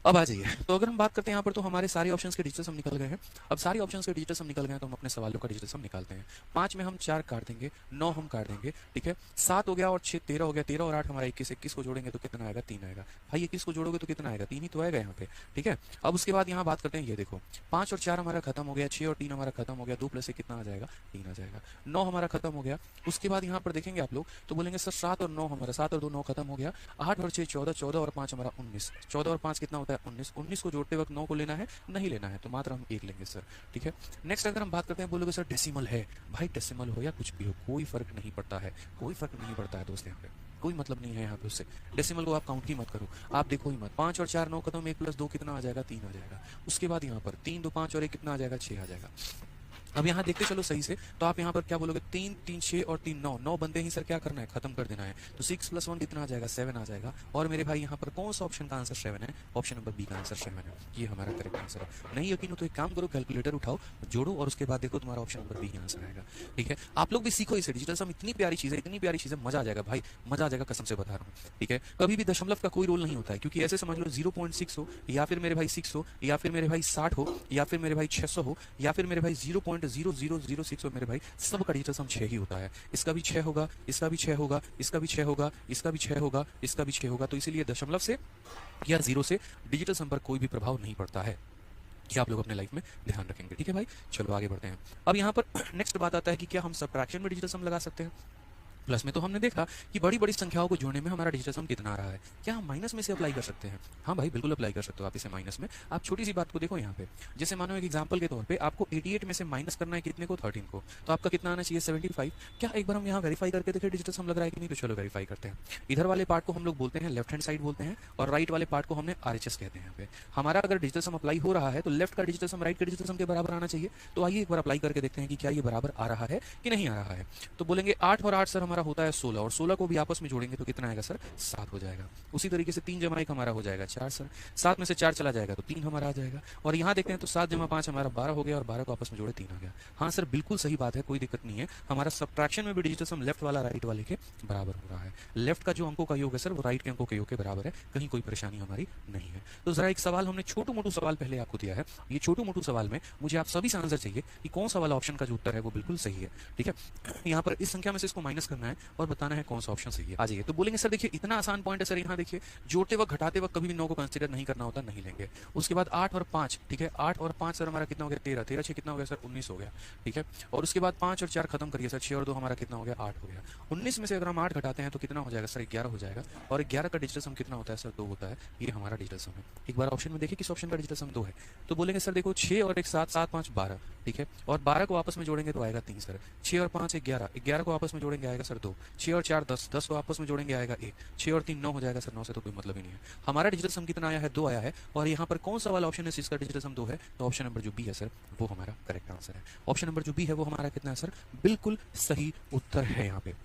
अब आ जाइए, तो अगर हम बात करते हैं यहाँ पर, तो हमारे सारे ऑप्शंस के डिजिटल सम निकल गए हैं। अब सारे ऑप्शंस के डिजिटल सम निकल गए हैं तो हम अपने सवालों का डिजिटल सम निकालते हैं। 5 में हम 4 काट देंगे, 9 हम काट देंगे, ठीक है। 7 हो गया और 6 13 हो गया, 13 और 8 हमारा 21, 21 को जोड़ेंगे तो कितना आएगा, 3 आएगा। भाई 21 को जोड़ोगे तो कितना आएगा, 3 ही तो आएगा यहाँ पे, ठीक है। अब उसके बाद यहाँ बात करते हैं, ये देखो 5 और 4 हमारा खत्म हो गया, 6 और 3 हमारा खत्म हो गया, 2 + 1 कितना आ जाएगा, 3 आ जाएगा। 9 हमारा खत्म हो गया। उसके बाद यहाँ पर देखेंगे आप लोग तो बोलेंगे सर 7 और 9 हमारा, 7 और 2 9 खत्म हो गया। 8 और 6 14, 14 और 5 हमारा 19, 14 और 5 कितना होता है, 19, 19 को जोड़ते वक्त 9 को लेना है, नहीं लेना है, तो मात्र हम 1 लेंगे सर, ठीक है। नेक्स्ट अगर हम बात करते हैं, बोलोगे सर डेसिमल है, भाई डेसिमल हो या कुछ भी हो कोई फर्क नहीं पड़ता है, कोई फर्क नहीं पड़ता है दोस्त, यहाँ पे कोई मतलब नहीं है यहाँ पे उससे। डेसिमल को आप काउंट ही मत करो, आप देखो ही मत। 5 और 4 9 खत्म, 1 + 2 कितना आ जाएगा, 3 आ जाएगा। उसके बाद यहाँ पर 3 2 5 और 1 कितना आ जाएगा, 6 आ जाएगा। अब यहाँ देखते चलो सही से, तो आप यहाँ पर क्या बोलोगे, 3 3 6 और 3 9, 9 बनते ही सर क्या करना है, खत्म कर देना है। तो 6 + 1 कितना आ जाएगा, 7 आ जाएगा। और मेरे भाई यहाँ पर कौन सा ऑप्शन का आंसर 7 है, ऑप्शन नंबर बी का आंसर 7 है, ये हमारा करेक्ट आंसर है। नहीं यकीन हो तो एक काम करो, कैलकुलेटर उठाओ, जोड़ो और उसके बाद देखो तुम्हारा ऑप्शन नंबर बी आंसर आएगा, ठीक है। आप लोग भी सीखो इसे, डिजिटल सम इतनी प्यारी चीज है, इतनी प्यारी चीज है, मजा आ जाएगा भाई, मजा आ जाएगा, कसम से बता रहा हूँ, ठीक है। कभी भी दशमलव का कोई रोल नहीं होता है, क्योंकि ऐसे समझ लो 0.6 हो, या फिर मेरे भाई 6 हो, या फिर मेरे भाई 60 हो, या फिर मेरे भाई 600 हो, या फिर मेरे भाई 0.0006 हो, मेरे भाई सब का डिजिटल सम 6 ही होता है। इसका भी 6 होगा, इसका भी 6 होगा, इसका भी 6 होगा, इसका भी 6 होगा, इसका भी 6 होगा। तो इसीलिए दशमलव से या 0 से डिजिटल सम पर कोई भी प्रभाव नहीं पड़ता है, ये आप लोग अपने लाइफ में ध्यान रखेंगे, ठीक है भाई। चलो आगे बढ़ते हैं। अब यहाँ पर नेक्स्ट बात आता है कि क्या हम सब्ट्रैक्शन में डिजिटल सम लगा सकते हैं। प्लस में तो हमने देखा कि बड़ी बड़ी संख्याओं को जोड़ने में हमारा डिजिटल सम कितना आ रहा है। क्या हम माइनस में से अप्लाई कर सकते हैं? हाँ भाई बिल्कुल अप्लाई कर सकते हो आप इसे माइनस में। आप छोटी सी बात को देखो यहाँ पे, जैसे मानो एक एग्जांपल के तौर पे आपको 88 में से माइनस करना है कितने को, 13 को, तो आपका कितना आना चाहिए 75। क्या एक बार हम यहाँ वेरीफाई करके देखें डिजिटल सम लग रहा है कि नहीं? तो चलो वेरीफाई करते हैं। इधर वाले पार्ट को हम लोग बोलते हैं लेफ्ट हैंड साइड बोलते हैं, और राइट वाले पार्ट को हमने RHS कहते हैं। यहाँ पे हमारा अगर डिजिटल सम अप्लाई हो रहा है तो लेफ्ट का डिजिटल सम राइट के डिजिटल सम के बराबर आना चाहिए। तो आइए एक बार अप्लाई करके देखते हैं कि क्या ये बराबर आ रहा है कि नहीं आ रहा है। तो बोलेंगे 8 और 8 सर हमारा होता है 16, और 16 को भी आपस में जोड़ेंगे तो कितना आएगा सर? 7 हो जाएगा। उसी तरीके से 3 जमा 1 हमारा हो जाएगा 4 सर, 7 में से 4 चला जाएगा तो 3 हमारा आ जाएगा। और यहाँ देखते हैं तो 7 जमा 5 हमारा 12 हो गया, और 12 को आपस में जोड़े 3 आ गया। हाँ सर बिल्कुल सही बात है, कोई दिक्कत नहीं है। हमारा सब्ट्रैक्शन में भी डिजिटल सम लेफ्ट वाला राइट वाले के बराबर हो रहा है। लेफ्ट का जो अंकों का योग है सर वो राइट के अंकों के योग के बराबर है, कहीं कोई परेशानी हमारी नहीं है। तो जरा एक सवाल हमने छोटू मोटू सवाल पहले आपको दिया है। ये छोटू मोटू सवाल में मुझे आप सभी से आंसर चाहिए कि कौन सा वाला ऑप्शन का जो उत्तर है वो बिल्कुल सही है। ठीक है, यहाँ पर इस संख्या में से इसको माइनस करना है और बताना है कौन सा ऑप्शन सही है। आ जाइए। तो बोलेंगे सर देखिए इतना आसान पॉइंट है सर, यहाँ देखिए जोड़ते वक्त घटाते वक्त कभी भी 9 को कंसीडर नहीं करना होता, नहीं लेंगे। उसके बाद 8 और 5, ठीक है, 8 और 5 सर हमारा कितना हो गया? 13, 13 6 कितना हो गया सर? 19 हो गया। ठीक है, और उसके बाद 5 और 4 खत्म करिए सर, 6 और 2 हमारा कितना हो गया? 8 हो गया। 19 में से अगर हम 8 घटाते हैं तो कितना हो जाएगा सर? 11 हो जाएगा। और 11 का डिजिटल सम कितना होता है सर? 2 होता है। ये हमारा डिजिटल सम है। एक बार ऑप्शन में देखिए किस ऑप्शन का डिजिटल सम 2 है। तो बोलेंगे सर देखो 6 और 1 7, 7 5 12, ठीक है, और 12 को आपस में जोड़ेंगे तो आएगा 3 सर। 6 और 5 11, 11 को आपस में जोड़ेंगे आएगा सर 2। 6 और 4 10, 10 को आपस में जोड़ेंगे आएगा 1। 6 और 3 9 हो जाएगा सर, 9 से तो कोई मतलब ही नहीं है। हमारा डिजिटल सम कितना आया है? 2 आया है। और यहाँ पर कौन सा वाला ऑप्शन है जिसका डिजिटल सम 2 है? तो ऑप्शन नंबर जो बी है सर वो हमारा करेक्ट आंसर है। ऑप्शन नंबर जो बी है वो हमारा कितना है सर? बिल्कुल सही उत्तर है यहाँ पे।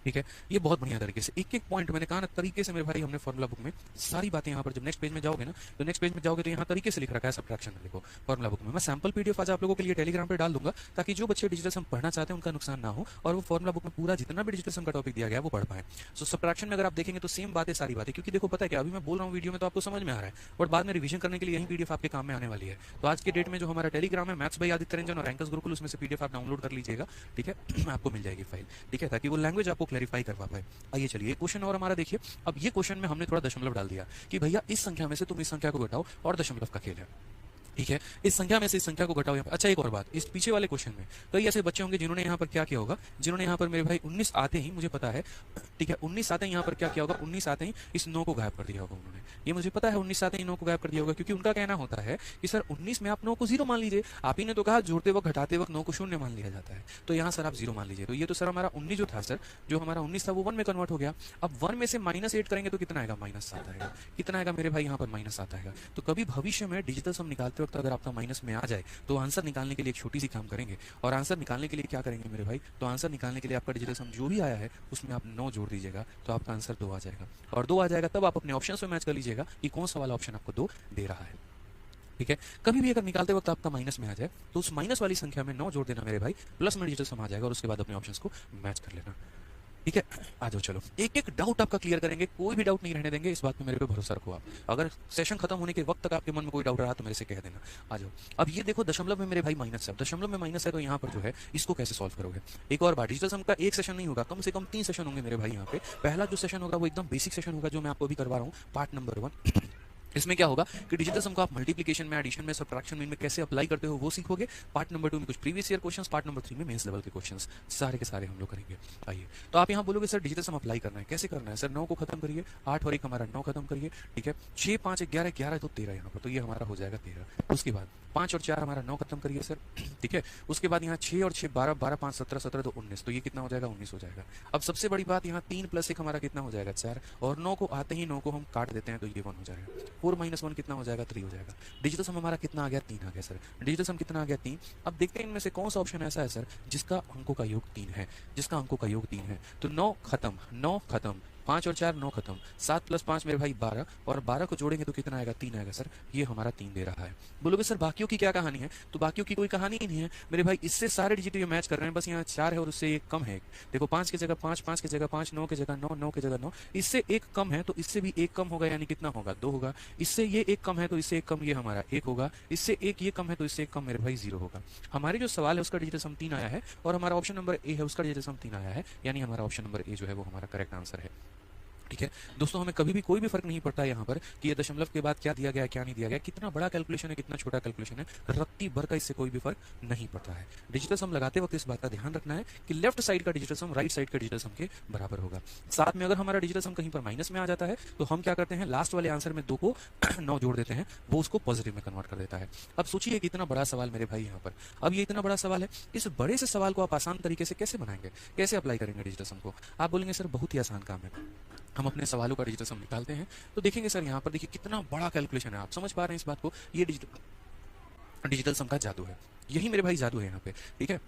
ठीक है, ये बहुत बढ़िया तरीके से एक एक पॉइंट मैंने कहा ना तरीके से मेरे भाई हमने फॉर्मुला बुक में सारी बातें यहाँ पर जब नेक्स्ट पेज में जाओगे ना, तो नेक्स्ट पेज में जाओगे तो यहाँ तरीके से लिख रखा है सब्ट्रैक्शन में। देखो फॉर्मुला बुक में मैं सैंपल पीडीएफ आज आप लोगों के लिए टेलीग्राम पे डाल दूंगा, ताकि जो बच्चे डिजिटल सम पढ़ना चाहते हैं उनका नुकसान ना हो, और वो फॉर्मुला बुक में पूरा जितना भी डिजिटल सम का टॉपिक दिया गया वो पढ़ पाए। सो सब्ट्रैक्शन में अगर आप देखेंगे तो सेम बातें सारी बातें, क्योंकि देखो पता है कि अभी मैं बोल रहा हूँ वीडियो में तो आपको समझ में आ रहा है, बट बाद में रिवीजन करने के लिए यही पीडीएफ आपके काम में आने वाली है। तो आज के डेट में जो हमारा टेलीग्राम है मैथ्स बाय आदित्य रंजन और एंकर्स गुरुकुल, उसमें से पीडीएफ आप डाउनलोड कर लीजिएगा। ठीक है, आपको मिल जाएगी फाइल। ठीक है, ताकि वो लैंग्वेज आपको क्लैरिफाई करवा पाए। आइए चलिए एक क्वेश्चन और हमारा देखिए। अब ये क्वेश्चन में हमने थोड़ा दशमलव डाल दिया कि भैया इस संख्या में से तुम इस संख्या को घटाओ, और दशमलव का खेल है। ठीक है, इस संख्या में से इस संख्या को घटाओ यहाँ पर। अच्छा एक और बात, इस पीछे वाले क्वेश्चन में कई ऐसे बच्चे होंगे जिन्होंने यहाँ पर क्या किया होगा, जिन्होंने यहाँ पर मेरे भाई 19 आते ही, मुझे पता है, ठीक है, 19 आते ही यहाँ पर क्या किया होगा? 19 आते ही इस 9 को गायब कर दिया होगा उन्होंने। ये मुझे पता है 19 आते ही 9 को गायब कर दिया होगा, क्योंकि उनका कहना होता है कि सर 19 में आप 9 को 0 मान लीजिए। आप ही ने तो कहा जोड़ते वक्त घटाते वक्त 9 को 0 मान लिया जाता है, तो यहाँ सर आप 0 मान लीजिए। तो ये तो सर हमारा 19 जो था सर, जो हमारा 19 था वो 1 में कन्वर्ट हो गया। अब 1 में से -8 करेंगे तो कितना आएगा? -7 आएगा। कितना आएगा मेरे भाई? यहाँ पर -7 आएगा। तो कभी भविष्य में डिजिटल सम निकालते वक्त अगर आपका माइनस में आ जाए तो आंसर निकालने के लिए एक छोटी सी काम करेंगे, और आंसर निकालने के लिए क्या करेंगे मेरे भाई? तो आंसर निकालने के लिए आपका डिजिटल सम जो भी आया है उसमें आप 9 जोड़ दीजिएगा, तो आपका आंसर 2 आ जाएगा। और 2 आ जाएगा तब आप अपने ऑप्शन में मैच कर लीजिएगा कि कौन सा वाला ऑप्शन आपको 2 दे रहा है। ठीक है, कभी भी अगर निकालते वक्त आपका माइनस में आ जाए तो उस माइनस वाली संख्या में 9 जोड़ देना मेरे भाई, प्लस में डिजिटल सम आ जाएगा, और उसके बाद अपने ऑप्शंस को मैच कर लेना। ठीक है, आ जाओ चलो एक एक डाउट आपका क्लियर करेंगे, कोई भी डाउट नहीं रहने देंगे, इस बात पे मेरे पे भरोसा रखो आप। अगर सेशन खत्म होने के वक्त तक आपके मन में कोई डाउट रहा तो मेरे से कह देना। आ जाओ। अब ये देखो दशमलव में मेरे भाई माइनस है, दशमलव में माइनस है तो यहाँ पर जो है इसको कैसे सॉल्व करोगे? एक और बार, डिजिटल सम का एक सेशन नहीं होगा, कम से कम 3 सेशन होंगे मेरे भाई यहाँ पे। पहला जो सेशन होगा वो एकदम बेसिक सेशन होगा, जो मैं आपको अभी करवा रहा हूँ, पार्ट नंबर 1। इसमें क्या होगा कि डिजिटल सम को आप मल्टीप्लिकेशन में, एडिशन में, सब्ट्रैक्शन में कैसे अप्लाई करते हो वो सीखोगे। पार्ट नंबर 2 में कुछ previous year questions, part number 3 में मेंस लेवल के क्वेश्चंस, सारे के सारे हम लोग करेंगे। आइए, तो आप यहाँ बोलोगे सर डिजिटल सम अप्लाई करना है, कैसे करना है सर? 9 को खत्म करिए, 8 और 1 हमारा 9 खत्म करिए। ठीक है, 6 5 11 11 तो 13 यहाँ पर, तो ये हमारा हो जाएगा 13। उसके बाद 5 और 4 हमारा 9 खत्म करिए सर। ठीक है, उसके बाद यहाँ 6 और 6 12 12 5 17 17 तो 19, तो ये कितना हो जाएगा? 19 हो जाएगा। अब सबसे बड़ी बात, यहाँ 3 + 1 हमारा कितना हो जाएगा? 4, और 9 को आते ही 9 को हम काट देते हैं तो ये 1 हो जाएगा। 4 - 1 कितना हो जाएगा? 3 हो जाएगा। डिजिटल सम हमारा कितना आ गया? 3 आ गया सर। डिजिटल सम कितना आ गया? 3। अब देखते हैं इनमें से कौन सा ऑप्शन ऐसा है सर जिसका अंकों का योग 3 है, जिसका अंकों का योग 3 है। तो 9 खत्म, 9 खत्म, 5 और 4 9 खत्म, 7 + 5 मेरे भाई 12, और 12 को जोड़ेंगे तो कितना आएगा? 3 आएगा सर। ये हमारा 3 दे रहा है। बोलोगे सर बाकियों की क्या कहानी है? तो बाकियों की कोई कहानी ही नहीं है मेरे भाई, इससे सारे डिजिट ये मैच कर रहे हैं, बस यहाँ 4 है और उससे एक कम है। देखो 5 की जगह 5, 5 की जगह 5, 9 की जगह 9, 9 की जगह 9, इससे एक कम है तो इससे भी एक कम होगा, यानी कितना होगा? 2 होगा। इससे ये एक कम है तो इससे एक कम ये हमारा 1 होगा। इससे एक ये कम है तो इससे एक कम मेरे भाई 0 होगा। हमारे जो सवाल है उसका डिजिटल सम 3 आया है, और हमारा ऑप्शन नंबर ए है उसका डिजिटल सम 3 आया है, यानी हमारा ऑप्शन नंबर ए जो है वो हमारा करेक्ट आंसर है। ठीक है दोस्तों, हमें कभी भी कोई भी फर्क नहीं पड़ता है यहाँ पर कि ये दशमलव के बाद क्या दिया गया है क्या नहीं दिया गया, कितना बड़ा कैलकुलेशन है कितना छोटा कैलकुलेशन है, रत्ती भर का इससे कोई भी फर्क नहीं पड़ता है। डिजिटल सम लगाते वक्त इस बात का ध्यान रखना है कि लेफ्ट साइड का डिजिटल सम राइट साइड का डिजिटल सम के बराबर होगा। साथ में अगर हमारा डिजिटल सम कहीं पर माइनस में आ जाता है तो हम क्या करते हैं, लास्ट वाले आंसर में 2 को 9 जोड़ देते हैं, वो उसको पॉजिटिव में कन्वर्ट कर देता है। अब सोचिए कितना बड़ा सवाल मेरे भाई यहाँ पर। अब ये इतना बड़ा सवाल है, इस बड़े से सवाल को आप आसान तरीके से कैसे बनाएंगे, कैसे अप्लाई करेंगे डिजिटल सम को? आप बोलेंगे सर बहुत ही आसान काम है, हम अपने सवालों का डिजिटल सम निकालते हैं। तो देखेंगे सर यहाँ पर देखिए कितना बड़ा कैलकुलेशन है, आप समझ पा रहे हैं इस बात को? ये डिजिटल डिजिटल सम का जादू है, यही मेरे भाई जादू है यहाँ पे। ठीक है,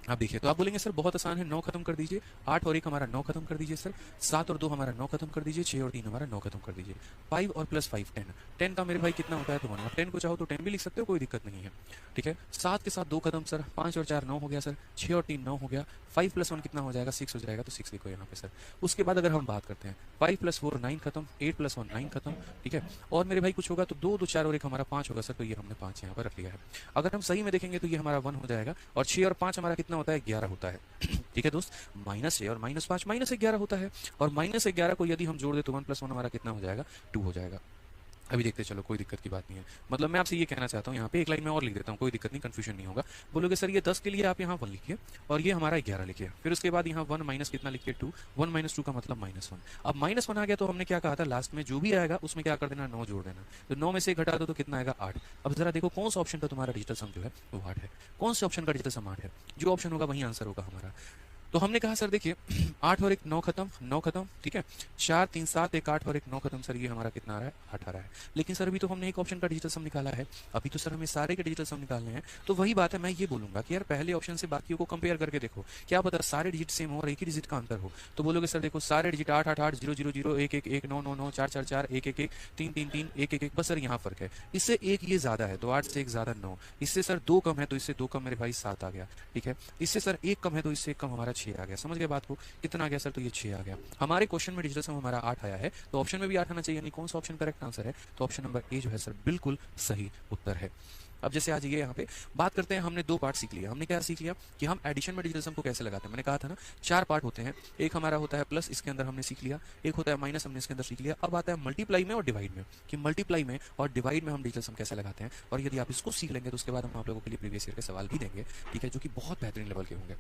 आप देखिए तो आप बोलेंगे सर बहुत आसान है, 9 खत्म कर दीजिए, 8 और 1 हमारा 9 खत्म कर दीजिए सर, 7 और 2 हमारा 9 खत्म कर दीजिए, 6 और 3 हमारा 9 खत्म कर दीजिए, 5 और प्लस 5 10, 10 का मेरे भाई कितना होता है तो 1, आप 10 को चाहो तो 10 भी लिख सकते हो, कोई दिक्कत नहीं है। ठीक है, 7 के साथ 2 खत्म सर, 5 और 4 9 हो गया सर, 6 और 3 9 हो गया, 5 प्लस 1 कितना हो जाएगा 6 हो जाएगा, तो 6 लिखो यहाँ पे सर। उसके बाद अगर हम बात करते हैं 5 प्लस 4 9 खत्म, 8 प्लस 1 9 खत्म। ठीक है, और मेरे भाई कुछ होगा तो 2 2 4 और 1 हमारा 5 होगा सर, तो ये हमने 5 यहाँ पर रख लिया है। अगर हम सही में देखेंगे तो ये हमारा 1 हो जाएगा, और 6 और 5 हमारा कितना होता है 11 होता है। ठीक है दोस्त, -6 और -5 -11 होता है, और -11 को यदि हम जोड़ दे तो 1 + 1 हमारा कितना हो जाएगा 2 हो जाएगा। अभी देखते चलो, कोई दिक्कत की बात नहीं है। मतलब मैं आपसे ये कहना चाहता हूँ, यहाँ पे एक लाइन में और लिख देता हूँ, कोई दिक्कत नहीं, कंफ्यूजन नहीं होगा। बोलोगे सर ये 10 के लिए आप यहाँ 1 लिखिए और ये हमारा 11 लिखिए, फिर उसके बाद यहाँ 1 माइनस कितना लिखिए 2, 1 - 2 का मतलब -1। अब -1 आ गया तो हमने क्या कहा था, लास्ट में जो भी आएगा उसमें क्या कर देना 9 जोड़ देना, तो 9 में से घटा दो तो कितना आएगा 8। अब जरा देखो कौन सा ऑप्शन का तुम्हारा डिजिटल सम जो है वो 8 है, कौन से ऑप्शन का डिजिटल सम 8 है, जो ऑप्शन होगा वही आंसर होगा हमारा। तो हमने कहा सर देखिए 8 और 1 9 खत्म, 9 खत्म। ठीक है, 4 3 7 1 8 और 1 9 खत्म सर, ये हमारा कितना आ रहा है 8 आ रहा है। लेकिन सर अभी तो हमने एक ऑप्शन का डिजिटल सम निकाला है, अभी तो सर हमें सारे के डिजिटल सम निकालने हैं। तो वही बात है, मैं ये बोलूंगा कि यार पहले ऑप्शन से बाकियों को कंपेयर करके देखो, क्या पता सारे डिजिट सेम हो और एक ही डिजिट का अंतर हो। तो बोलोगे सर देखो सारे डिजिट 8 8 8 0 0 0 1 1 1 9 9 9 4 4 4 1 1 1 3 3 3 1 1 1, बस सर यहाँ फर्क है, इससे एक ये ज्यादा है तो 8 से 1 ज्यादा 9, इससे सर 2 कम है तो इससे 2 कम मेरे भाई 7 आ गया। ठीक है, इससे सर 1 कम है तो इससे 1 कम हमारा 6 आ गया। समझ गए बात को? कितना आ गया सर, तो ये 6 आ गया। हमारे क्वेश्चन में डिजिटल सम हमारा 8 आया है, तो ऑप्शन में भी 8 आना चाहिए, यानी कौन सा ऑप्शन करेक्ट आंसर है, तो ऑप्शन नंबर ए जो है सर बिल्कुल सही उत्तर है। अब जैसे आज ये यहाँ पे बात करते हैं, हमने 2 पार्ट सीख लिया। हमने क्या सीख लिया कि हम एडिशन में डिजिटल सम को कैसे लगाते हैं। मैंने कहा था ना 4 पार्ट होते हैं, एक हमारा होता है प्लस, इसके अंदर हमने सीख लिया, एक होता है माइनस, हमने इसके अंदर सीख लिया। अब आता है मल्टीप्लाई में और डिवाइड में, कि मल्टीप्लाई में और डिवाइड में हम डिजिटल सम कैसे लगाते हैं। और यदि आप इसको सीख लेंगे तो उसके बाद हम आप लोगों के लिए प्रीवियस ईयर के सवाल भी देंगे, ठीक है, जो कि बहुत बेहतरीन लेवल के होंगे।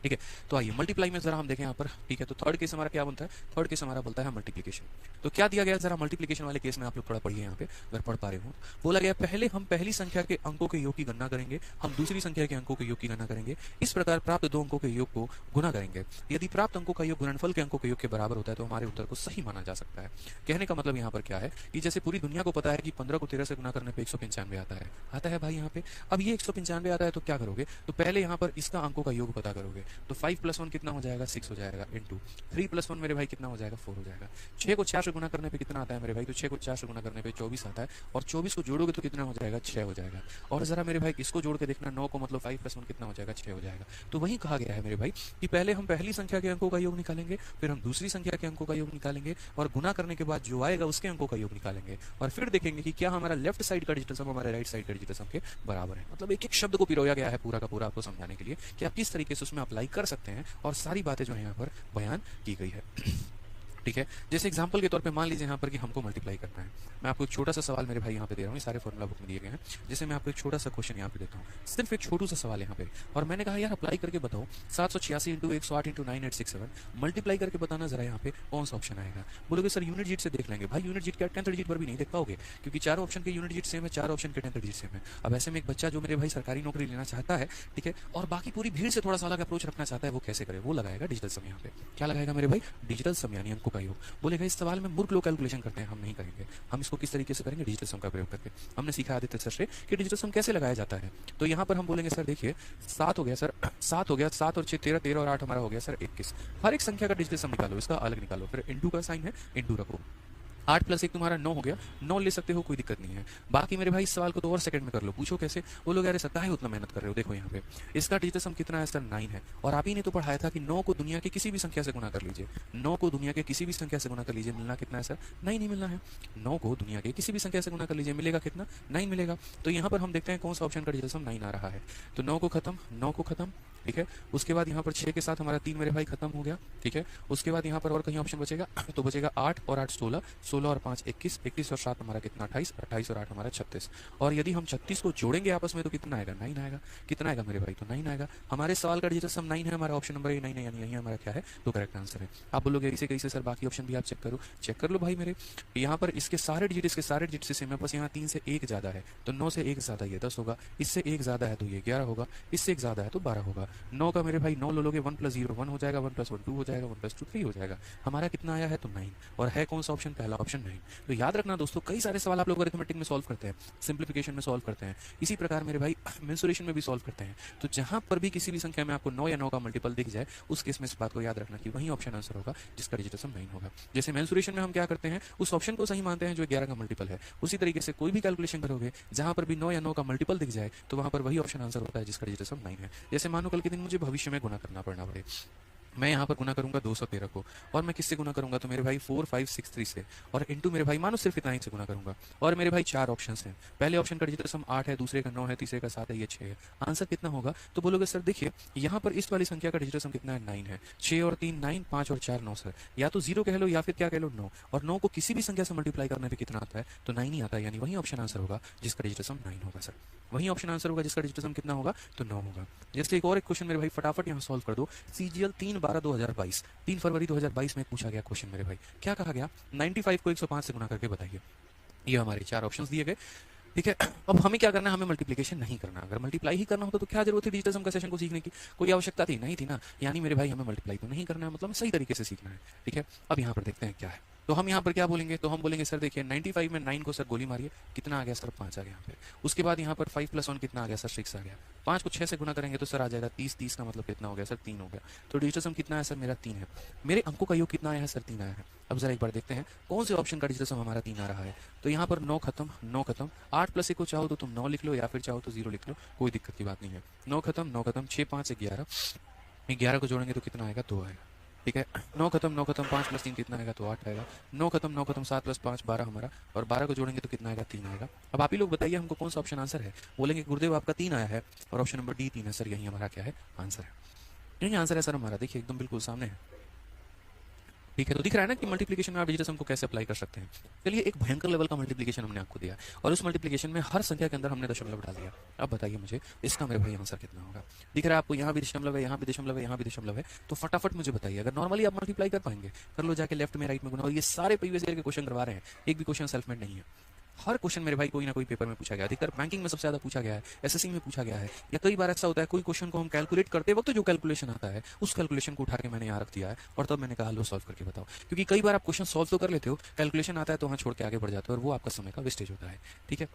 ठीक है, तो आइए मल्टीप्लाई में जरा हम देखें यहाँ पर। ठीक है, तो थर्ड केस हमारा क्या बनता है, थर्ड केस हमारा बोलता है मल्टीप्लिकेशन। तो क्या दिया गया जरा मल्टीप्लिकेशन वाले केस में, आप लोग थोड़ा पढ़िए यहाँ पे अगर पढ़ पा रहे हो। बोला गया पहले हम पहली संख्या के अंकों के योग की गणना करेंगे, हम दूसरी संख्या के अंकों के योग की गणना करेंगे, इस प्रकार प्राप्त 2 अंकों के योग को गुना करेंगे। यदि प्राप्त अंकों का योग गुणनफल के अंकों के योग के बराबर होता है तो हमारे उत्तर को सही माना जा सकता है। कहने का मतलब यहाँ पर क्या है कि जैसे पूरी दुनिया को पता है कि 15 को 13 से गुना करने पर 195 आता है भाई यहाँ पे। अब ये 195 आता है तो क्या करोगे, तो पहले यहाँ पर इसका अंकों का योग पता करोगे, तो 5 + 1 कितना हो जाएगा 6 हो जाएगा, इंटू 3 + 1 मेरे भाई कितना हो जाएगा 4 हो जाएगा। 6 को 4 से गुना करने पे कितना आता है मेरे भाई, तो 6 को 4 से गुना करने पे 24 आता है, और 24 को जोड़ोगे तो कितना हो जाएगा 6 हो जाएगा। और जरा मेरे भाई इसको जोड़ के देखना, 9 को मतलब 5 + 1 कितना हो जाएगा 6 हो जाएगा। तो वही कहा गया है मेरे भाई कि पहले हम पहली संख्या के अंकों का योग निकालेंगे, फिर हम दूसरी संख्या के अंकों का योग निकालेंगे, और गुना करने के बाद जो आएगा उसके अंकों का योग निकालेंगे, और फिर देखेंगे कि क्या हमारा लेफ्ट साइड का डिजिटल सम हमारे राइट साइड का डिजिटल सम के बराबर है। मतलब एक एक शब्द को पिरोया गया है पूरा का पूरा आपको समझाने के लिए कि आप किस तरीके से उसमें अप्लाई कर सकते हैं, और सारी बातें जो है यहाँ पर बयान की गई है। ठीक है, जैसे एग्जांपल के तौर पे मान लीजिए यहाँ पर कि हमको मल्टीप्लाई करना है। मैं आपको एक छोटा सा सवाल मेरे भाई यहाँ पे दे रहा हूँ, ये सारे फॉर्मूला बुक में दिए गए हैं। जैसे मैं आपको एक छोटा सा क्वेश्चन यहाँ पे देता हूँ, सिर्फ एक छोटू सा सवाल यहाँ पे, और मैंने कहा यार अप्लाई करके बताओ 786 × 108 × 9867 मल्टीप्लाई करके बताना जरा यहाँ पे कौन सा ऑप्शन आएगा। बोलोगे सर यूनिट डिजिट से देख लेंगे। भाई यूनिट डिजिट क्या 10th डिजिट पर भी नहीं देख पाओगे, क्योंकि चारों ऑप्शन के यूनिट डिजिट सेम है, चार ऑप्शन के 10th डिजिट सेम है। अब ऐसे में एक बच्चा जो मेरे भाई सरकारी नौकरी लेना चाहता है, ठीक है, और बाकी पूरी भीड़ से थोड़ा सा अलग अप्रोच रखना चाहता है, वो कैसे करे, वो लगाएगा डिजिटल सम। यहाँ पे क्या लगाएगा मेरे भाई, डिजिटल सम, यानी अंकों का योग। बोलेगा इस सवाल में मूर्ख लोग कैलकुलेशन करते हैं, हम नहीं करेंगे। हम इसको किस तरीके से करेंगे, डिजिटल सम का प्रयोग करके। हमने सीखा आदित्य सर से कि डिजिटल सम कैसे लगाया जाता है। तो यहाँ पर हम बोलेंगे सर देखिए 7 हो गया सर, 7 हो गया, 7 और 6 13, 13 और 8 हमारा हो गया सर 21। हर एक संख्या का डिजिटल सम निकालो, इसका अलग निकालो, फिर इंटू का साइन है, इंटू रखो। 8 प्लस 1 तुम्हारा 9 हो गया, 9 ले सकते हो, कोई दिक्कत नहीं है। बाकी मेरे भाई इस सवाल को तो और सेकंड में कर लो। पूछो कैसे? बोलो यार सत्ता है उतना मेहनत कर रहे हो। देखो यहाँ पे इसका डिजिटल सम कितना है सर? 9 है। और आप ही ने तो पढ़ाया था कि 9 को दुनिया के किसी भी संख्या से गुना कर लीजिए। 9 को दुनिया के किसी भी संख्या से गुना कर लीजिए, मिलना कितना है सर? 9 ही मिलना है। 9 को दुनिया के किसी भी संख्या से गुना कर लीजिए, मिलेगा कितना? 9 मिलेगा। तो यहाँ पर हम देखते हैं कौन सा ऑप्शन का डिजिटल सम 9 आ रहा है। तो 9 को खत्म, 9 को खत्म, ठीक है। उसके बाद यहाँ पर 6 के साथ हमारा 3 मेरे भाई खत्म हो गया, ठीक है। उसके बाद यहाँ पर और कहीं ऑप्शन बचेगा तो बचेगा 8 और 8 16, 16 और 5 21, 21 और 7 हमारा कितना? 28, 28 और 8 हमारा 36। और यदि हम 36 को जोड़ेंगे आपस में तो कितना आएगा? 9 आएगा। कितना आएगा मेरे भाई? तो 9 आएगा। हमारे सवाल का डिजिटल सम 9 है, हमारा ऑप्शन नंबर ए 9 है, यानी यही हमारा क्या है? तो करेक्ट आंसर है। आप बोलोगे इसे कैसे सर? बाकी ऑप्शन भी आप चेक करो, चेक कर लो भाई मेरे। यहाँ पर इसके सारे डिजिट से सेम है, बस यहाँ 3 से 1 ज्यादा है तो 9 से 1 ज्यादा ये 10 होगा, इससे 1 ज्यादा है तो ये 11 होगा, इससे 1 ज्यादा है तो 12 होगा। 9 का मेरे भाई 9 लो लोगे, 1 + 0 1 हो जाएगा, 1 + 1 2 हो जाएगा, 1 + 2 3 हो जाएगा। हमारा कितना आया है? तो 9। और है कौन सा ऑप्शन? पहला ऑप्शन 9। तो याद रखना दोस्तों, कई सारे सवाल आप लोग अरिथमेटिक में सॉल्व करते हैं, सिंप्लीफिकेशन में सॉल्व करते हैं, इसी प्रकार मेरे भाई मेंसुरेशन में भी सॉल्व करते हैं। तो जहां पर भी किसी भी संख्या में आपको 9 या 9 का मल्टीपल दिख जाए, उस केस में इस बात को याद रखना कि वही ऑप्शन आंसर होगा जिसका डिजिटल सम 9 होगा। जैसे मेंसुरेशन में हम क्या करते हैं, उस ऑप्शन को सही मानते हैं जो 11 का मल्टीपल है। उसी तरीके से कोई भी कैलकुलेशन करोगे जहां पर भी 9 या 9 का मल्टीपल दिख जाए तो वहां पर वही ऑप्शन आंसर होता है जिसका डिजिटल सम 9 है। जैसे मानो कल के दिन मुझे भविष्य में गुना करना पड़ना पड़े, मैं यहाँ पर गुना करूंगा 213 को, और मैं किससे गुना करूंगा? तो मेरे भाई 4563 से, और इनटू मेरे भाई मानो सिर्फ इतना ही से गुना करूंगा। और मेरे भाई 4 ऑप्शंस हैं। पहले ऑप्शन का डिजिटल सम 8 है, दूसरे का 9 है, तीसरे का 7 है, ये 6 है। आंसर कितना होगा? तो बोलोगे सर देखिए यहाँ पर इस वाली संख्या का डिजिटल सम कितना है? 9 है। 6 और 3 9, 5 और 4 9 सर। या तो 0 कह लो या फिर क्या कह लो 9। और 9 को किसी भी संख्या से मल्टीप्लाई करने पे कितना आता है? तो 9 ही आता है, यानी वही ऑप्शन आंसर होगा जिसका डिजिटल सम 9 होगा सर। वही ऑप्शन आंसर होगा जिसका डिजिटल सम कितना होगा? तो 9 होगा। जैसे एक और एक क्वेश्चन मेरे भाई फटाफट यहाँ सॉल्व कर दो। CGL 3/12/2022, 3 फरवरी 2022 में पूछा गया क्वेश्चन मेरे भाई। क्या कहा गया? 95 को 105 से गुना करके बताइए। ये हमारे 4 ऑप्शंस दिए गए, ठीक है। अब हमें क्या करना है? हमें मल्टीप्लिकेशन नहीं करना। अगर मल्टीप्लाई ही करना होता तो क्या जरूरत थी डिजिटल सम का सेशन को सीखने की? कोई आवश्यकता थी? नहीं थी ना। यानी मेरे भाई हमें मल्टीप्लाई तो नहीं करना है, मतलब सही तरीके से सीखना है, ठीक है। अब यहाँ पर देखते हैं क्या है। तो हम यहाँ पर क्या बोलेंगे? तो हम बोलेंगे सर देखिए 95 में 9 को सर गोली मारिए, कितना आ गया सर? 5 आ गया यहाँ पे। उसके बाद यहाँ पर 5 + 1 कितना आ गया सर? 6 आ गया। 5 को 6 से गुना करेंगे तो सर आ जाएगा 30, 30 का मतलब कितना हो गया सर? 3 हो गया। तो डिजिटल सम कितना है सर? मेरा 3 है। मेरे अंकों का योग कितना आया है सर? 3 आया है। अब जरा एक बार देखते हैं कौन से ऑप्शन का डिजिटल सम हमारा 3 आ रहा है। तो यहाँ पर 9 खत्म, 9 खत्म, 8 + 1 को चाहो तो तुम 9 लिख लो या फिर चाहो तो 0 लिख लो, कोई दिक्कत की बात नहीं है। 9 खत्म, 9 खत्म, 6 5 11, 11 को जोड़ेंगे तो कितना आएगा? 2 आएगा, ठीक है। 9 खत्म, 9 खत्म, 5 + 3 कितना आएगा? तो 8 आएगा। 9 खत्म, 9 खत्म, 7 + 5 12 हमारा, और 12 को जोड़ेंगे तो कितना आएगा? 3 आएगा। अब आप ही लोग बताइए हमको कौन सा ऑप्शन आंसर है? बोलेंगे गुरुदेव आपका 3 आया है और ऑप्शन नंबर डी 3 है सर, यही हमारा क्या है? आंसर है। यही आंसर है सर हमारा, देखिए एकदम बिल्कुल सामने है, ठीक है। तो दिख रहा है ना कि मल्टीप्लिकेशन में आप डिजिटल सम को कैसे अप्लाई कर सकते हैं। चलिए एक भयंकर लेवल का मल्टीप्लिकेशन हमने आपको दिया और उस मल्टीप्लिकेशन में हर संख्या के अंदर हमने दशमलव डाल दिया। अब बताइए मुझे इसका मेरे भाई आंसर कितना होगा? दिख रहा है आपको यहाँ भी दशमलव है, यहाँ भी दशमलव है, यहाँ भी दशमलव है। तो फटाफट मुझे बताइए, अगर नॉर्मली आप मल्टीप्लाई कर पाएंगे कर लो जाके लेफ्ट में राइट में गुना। और ये सारे प्रीवियस ईयर के क्वेश्चन करवा रहे हैं, एक भी क्वेश्चन सेल्फ मेड नहीं है। हर क्वेश्चन मेरे भाई कोई ना कोई पेपर में पूछा गया, अधिकतर बैंकिंग में सबसे ज्यादा पूछा गया है, एसएससी में पूछा गया है। या कई बार ऐसा होता है कोई क्वेश्चन को हम कैलकुलेट करते वक्त जो कैलकुलेशन आता है उस कैलकुलेशन को उठा के मैंने यहाँ रख दिया है और तब मैंने कहा लो सॉल्व करके बताओ। क्योंकि कई बार आप क्वेश्चन सॉल्व तो कर लेते हो, कैलकुलेशन आता है तो वहाँ छोड़ के आगे बढ़ जाते हो और वो आपका समय का वेस्टेज होता है, ठीक है।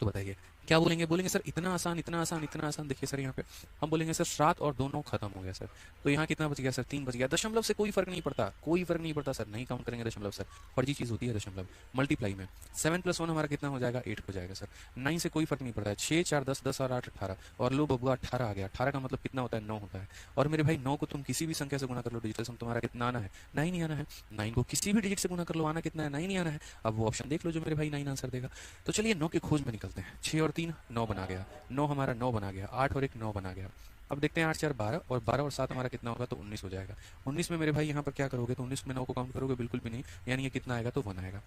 तो बताइए क्या बोलेंगे? बोलेंगे सर इतना आसान, इतना आसान, इतना आसान। देखिए सर यहाँ पे हम बोलेंगे सर 7 और 2 9 खत्म हो गया सर। तो यहाँ कितना बच गया सर? 3 बच गया। दशमलव से कोई फर्क नहीं पड़ता, कोई फर्क नहीं पड़ता सर, नहीं काउंट करेंगे दशमलव सर, फर्जी चीज होती है दशमलव। मल्टीप्लाई में 7 + 1 हमारा कितना हो जाएगा? 8 हो जाएगा सर। 9 से कोई फर्क नहीं पड़ता है। 6 4 10, 10 और 8 18, और लो बबुआ 18 आ गया। 18 का मतलब कितना होता है? 9 होता है। और मेरे भाई 9 को तुम किसी भी संख्या से गुना कर लो, डिजिटल सम तुम्हारा कितना आना है? 9 ही आना है। 9 को किसी भी डिजिट से गुना कर लो, आना कितना है? 9 ही आना है। अब वो ऑप्शन देख लो जो मेरे भाई 9 आंसर देगा। तो चलिए 9 की खोज में निकलते हैं। 6 और 3 9 बना गया, 9 हमारा 9 बना गया, 8 और 1 9 बना गया। अब देखते हैं 8 4 12, और 12 और 7 हमारा कितना होगा? तो 19 हो जाएगा। 19 में मेरे भाई यहाँ पर क्या करोगे? तो 19 में 9 को काउंट करोगे? बिल्कुल भी नहीं, यानी ये कितना आएगा? तो 1 आएगा,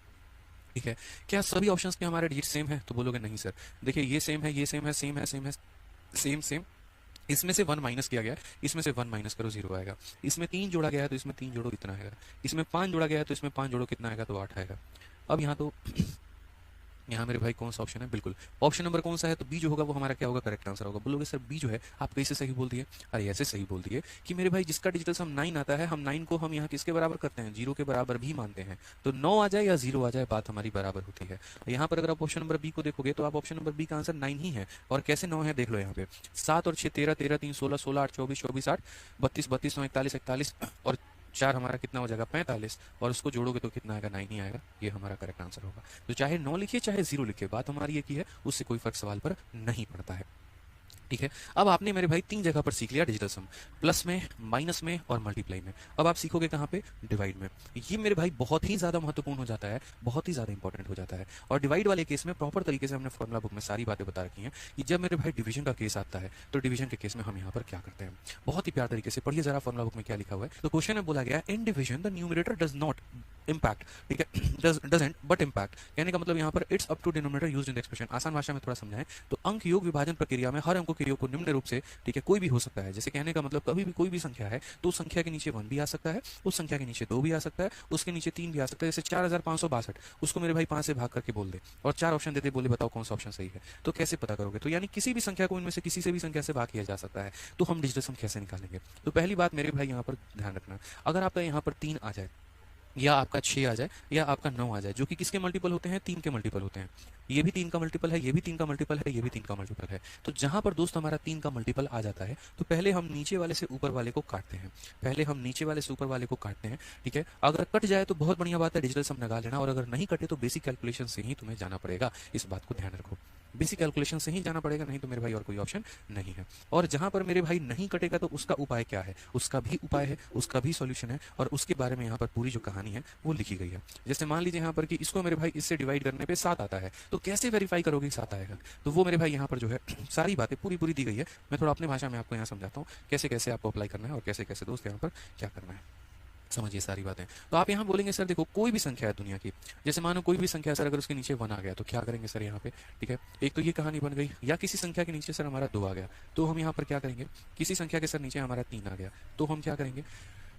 ठीक है। क्या सभी ऑप्शंस के हमारे डिजिट सेम है? तो बोलोगे नहीं सर, देखिए ये सेम है, ये सेम है, सेम है, सेम है, सेम सेम। इसमें से 1 माइनस किया गया, इसमें से 1 माइनस करो 0 आएगा। इसमें 3 जोड़ा गया है तो इसमें 3 जोड़ो कितना आएगा? इसमें 5 जोड़ा गया है तो इसमें 5 जोड़ो कितना आएगा? तो 8 आएगा। अब यहाँ तो यहाँ मेरे भाई कौन सा ऑप्शन है? बिल्कुल ऑप्शन नंबर कौन सा है? तो बी जो होगा वो हमारा क्या होगा? करेक्ट आंसर होगा। बोलोगे सर बी जो है आप कैसे सही बोल दिए? अरे ऐसे सही बोल दिए कि मेरे भाई जिसका डिजिटल सम 9 आता है, हम 9 को हम यहाँ किसके बराबर करते हैं? 0 के बराबर भी मानते हैं। तो 9 आ जाए या 0 आ जाए बात हमारी बराबर होती है। यहाँ पर अगर आप ऑप्शन नंबर बी को देखोगे तो आप ऑप्शन नंबर बी का आंसर 9 ही है। और कैसे 9 है देख लो यहाँ पे, 7 और 6 13, 13 3 16, 16 8 24 24 8 32 32 9 41 41 और 4 हमारा कितना हो जाएगा 45, और उसको जोड़ोगे तो कितना आएगा 9 ही आएगा। ये हमारा करेक्ट आंसर होगा। तो चाहे 9 लिखिए चाहे 0 लिखिए, बात हमारी ये की है, उससे कोई फर्क सवाल पर नहीं पड़ता है। ठीक है, अब आपने मेरे भाई 3 जगह पर सीख लिया डिजिटल सम, प्लस में, माइनस में और मल्टीप्लाई में। अब आप सीखोगे कहाँ पे, डिवाइड में। ये मेरे भाई बहुत ही ज्यादा महत्वपूर्ण हो जाता है, बहुत ही ज्यादा इंपॉर्टेंट हो जाता है। और डिवाइड वाले केस में प्रॉपर तरीके से हमने फॉर्मुला बुक में सारी बातें बता रखी हैं कि जब मेरे भाई डिवीजन का केस आता है तो डिवीजन के केस में हम यहाँ पर क्या करते हैं। बहुत ही प्यार तरीके से पढ़िए जरा फॉर्मुला बुक में क्या लिखा हुआ है। तो क्वेश्चन में बोला गया in division the numerator does not impact, ठीक है, डजंट बट इम्पैक्ट, कहने का मतलब यहाँ पर it's up to denominator used in the expression. आसान भाषा में थोड़ा समझाएं तो अंक योग विभाजन प्रक्रिया में हर अंकों के योग को निम्न रूप से, ठीक है, कोई भी हो सकता है। जैसे कहने का मतलब कभी भी कोई भी संख्या है तो उस संख्या के नीचे 1 भी आ सकता है, उस संख्या के नीचे 2 भी आ सकता है, उसके नीचे 3 भी आ सकता है। जैसे 4562, उसको मेरे भाई 5 से भाग करके बोल दे और 4 ऑप्शन देते, बोले बताओ कौन सा ऑप्शन सही है। तो कैसे पता करोगे, तो यानी किसी भी संख्या को इनमें से किसी से भी संख्या से भाग किया जा सकता है। तो हम डिजिटल सम कैसे निकालेंगे। तो पहली बात मेरे भाई यहाँ पर ध्यान रखना, अगर आपका यहाँ पर 3 आ जाए या आपका 6 आ जाए या आपका 9 आ जाए, जो कि किसके मल्टीपल होते हैं, 3 के मल्टीपल होते हैं। ये भी 3 का मल्टीपल है, ये भी 3 का मल्टीपल है, ये भी 3 का मल्टीपल है। तो जहां पर दोस्त हमारा 3 का मल्टीपल आ जाता है तो पहले हम नीचे वाले से ऊपर वाले को काटते हैं, पहले हम नीचे वाले से ऊपर वाले को काटते हैं। ठीक है, अगर कट जाए तो बहुत बढ़िया बात है, डिजिटल सम लगा लेना, और अगर नहीं कटे तो बेसिक कैलकुलेशन से ही तुम्हें जाना पड़ेगा। इस बात को ध्यान रखो, बेसिक कैलकुलेशन से ही जाना पड़ेगा, नहीं तो मेरे भाई और कोई ऑप्शन नहीं है। और जहां पर मेरे भाई नहीं कटेगा तो उसका उपाय क्या है, उसका भी उपाय है, उसका भी सॉल्यूशन है, और उसके बारे में यहाँ पर पूरी जो कहानी है वो लिखी गई है। जैसे मान लीजिए यहाँ पर कि इसको मेरे भाई इससे डिवाइड करने पे 7 आता है, तो कैसे वेरीफाई करोगे 7 आएगा। तो वो मेरे भाई यहाँ पर जो है सारी बातें पूरी पूरी दी गई है। मैं थोड़ा अपनी भाषा में आपको यहाँ समझाता हूँ कैसे कैसे आपको अप्लाई करना है और कैसे कैसे दोस्त यहाँ पर क्या करना है, समझिए सारी बातें। तो आप यहाँ बोलेंगे सर देखो कोई भी संख्या है दुनिया की, जैसे मानो कोई भी संख्या सर, अगर उसके नीचे 1 आ गया तो क्या करेंगे सर यहाँ पे। ठीक है, एक तो ये कहानी बन गई। या किसी संख्या के नीचे सर हमारा 2 आ गया तो हम यहाँ पर क्या करेंगे, किसी संख्या के सर नीचे हमारा 3 आ गया तो हम क्या करेंगे,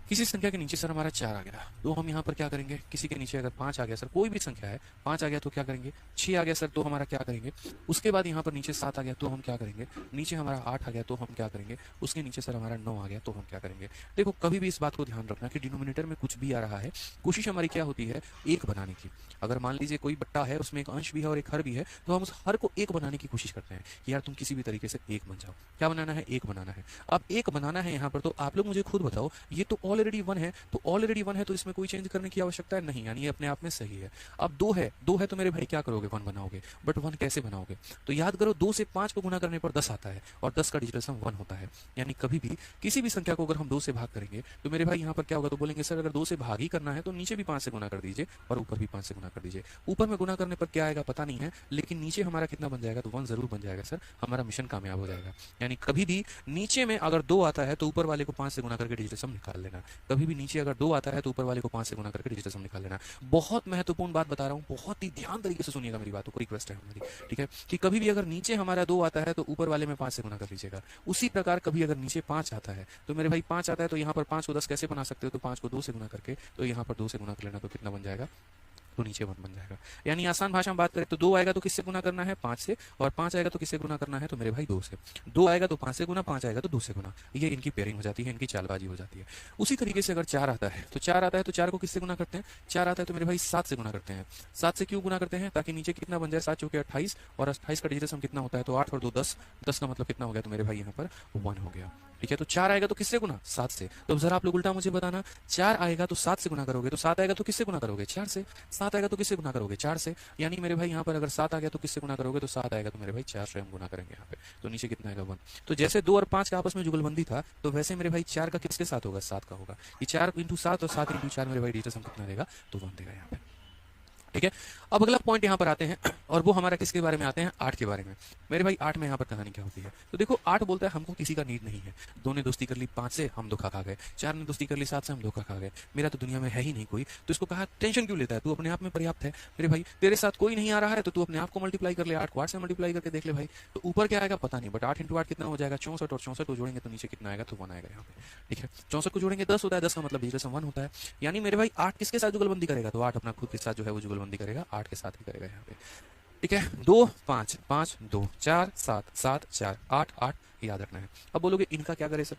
किसी संख्या के नीचे सर हमारा 4 आ गया तो हम यहाँ पर क्या करेंगे, किसी के नीचे अगर 5 आ गया सर, कोई भी संख्या है 5 आ गया तो क्या करेंगे, 6 आ गया सर तो हमारा क्या करेंगे, उसके बाद यहाँ पर नीचे 7 आ गया तो हम क्या करेंगे, नीचे हमारा 8 आ गया तो हम क्या करेंगे, उसके नीचे सर हमारा 9 आ गया तो हम क्या करेंगे। देखो कभी भी इस बात को ध्यान रखना कि डिनोमिनेटर में कुछ भी आ रहा है, कोशिश हमारी क्या होती है, एक बनाने की। अगर मान लीजिए कोई बट्टा है उसमें एक अंश भी है और एक हर भी है, तो हम उस हर को एक बनाने की कोशिश करते हैं कि यार तुम किसी भी तरीके से एक बन जाओ। क्या बनाना है, एक बनाना है। अब एक बनाना है यहाँ पर, तो आप लोग मुझे खुद बताओ, ये तो ऑलरेडी 1 है, तो ऑलरेडी 1 है तो इसमें कोई चेंज करने की आवश्यकता है नहीं, यानी ये अपने आप में सही है। अब 2 है, 2 है तो मेरे भाई क्या करोगे, 1 बनाओगे। बट 1 कैसे बनाओगे, तो याद करो 2 से 5 को गुना करने पर 10 आता है और 10 का डिजिटल सम 1 होता है। यानी कभी भी किसी भी संख्या को अगर हम 2 से भाग करेंगे तो मेरे भाई यहाँ पर क्या होगा, तो बोलेंगे सर अगर 2 से भाग ही करना है तो नीचे भी 5 से गुना कर दीजिए और ऊपर भी 5 से गुना कर दीजिए। ऊपर में गुना करने पर क्या आएगा पता नहीं है, लेकिन नीचे हमारा कितना बन जाएगा, तो 1 जरूर बन जाएगा सर, हमारा मिशन कामयाब हो जाएगा। यानी कभी भी नीचे में अगर 2 आता है तो ऊपर वाले को 5 से गुना करके डिजिटल सम निकाल लेना। कभी भी नीचे अगर 2 आता है तो ऊपर वाले को 5 से गुना करके डिजिटल सम निकाल लेना। बहुत महत्वपूर्ण बात बता रहा हूँ, बहुत ही ध्यान तरीके से सुनिएगा मेरी बातों को, रिक्वेस्ट है हमारी। ठीक है, कि कभी भी अगर नीचे हमारा 2 आता है तो ऊपर वाले में 5 से गुना कर लीजिएगा। उसी प्रकार कभी अगर नीचे 5 आता है तो मेरे भाई 5 आता है तो यहाँ पर 5 को 10 कैसे बना सकते हो, तो 5 को 2 से गुना करके, तो यहाँ पर 2 से गुना कर लेना, तो कितना बन जाएगा, तो नीचे 1 बन जाएगा। यानी आसान भाषा में बात करें तो 2 आएगा तो किससे गुना करना है, 5 से, और 5 आएगा तो किससे गुना करना है, तो मेरे भाई 2 से। 2 आएगा तो 5 से गुना, 5 आएगा तो 2 से गुना। ये इनकी पेयरिंग हो जाती है, इनकी चालबाजी हो जाती है। उसी तरीके से अगर 4 आता है तो 4 आता है तो 4 को किससे गुना करते हैं, 4 आता है तो मेरे भाई 7 से गुना करते हैं। 7 से क्यों गुना करते हैं, ताकि नीचे कितना बन जाए, 7 चौके 28, और 28 का डिजिटल सम कितना होता है, तो 8 और 2 10, 10 का मतलब कितना हो गया, तो मेरे भाई यहाँ पर 1 हो गया। ठीक है, तो 4 आएगा तो किससे गुना, 7 से। तो जरा आप लोग उल्टा मुझे बताना, 4 आएगा तो 7 से गुना करोगे, तो 7 आएगा तो किससे गुना करोगे, 4 से। 7 आएगा तो किससे गुना करोगे, 4 से। यानी मेरे भाई यहाँ पर अगर 7 आ गया तो किससे गुना करोगे, तो 7 आएगा तो मेरे भाई 4 से हम गुना करेंगे यहाँ पे, तो नीचे कितना आएगा, 1। तो जैसे 2 और 5 का आपस में जुगलबंदी था, तो वैसे मेरे भाई 4 का किसके साथ होगा, 7 का होगा। कि 4 इंटू 7 और 7 इंटू 4 मेरे भाई डिजिटल सम कितना देगा, तो 1 देगा यहाँ पे। ठीक है, अब अगला पॉइंट यहाँ पर आते हैं, और वो हमारा किसके बारे में आते हैं, 8 के बारे में। मेरे भाई 8 में यहाँ पर कहानी क्या होती है, तो देखो 8 बोलता है हमको किसी का नीड नहीं है। 2 ने दोस्ती कर ली 5 से, हम धोखा खा गए। 4 ने दोस्ती कर ली 7 से, हम धोखा खा गए। मेरा तो दुनिया में है ही नहीं कोई, तो इसको कहा टेंशन क्यों लेता है, तू अपने आप में पर्याप्त है। मेरे भाई तेरे साथ कोई नहीं आ रहा है तो तू अपने आप को मल्टीप्लाई कर ले, 8 को 8 से मल्टीप्लाई करके देख ले भाई, तो ऊपर क्या आएगा पता नहीं, बट 8 इंटू 8 कितना हो जाएगा, 64, और 64 को जोड़ेंगे तो नीचे कितना आएगा, तो 1 आएगा यहाँ पे। ठीक है, 64 को जोड़ेंगे 10 होता है, 10 का मतलब डिजिटल सम 1 होता है। यानी मेरे भाई 8 किसके साथ जुगलबंदी करेगा, तो 8 अपना खुद के साथ जो है वो जुगलबंदी करेगा, 8 के साथ ही करेगा यहाँ पे। ठीक है, 2 5 5 2 4 7 7 4 8 8 याद रखना है। अब बोलोगे इनका क्या करे सर,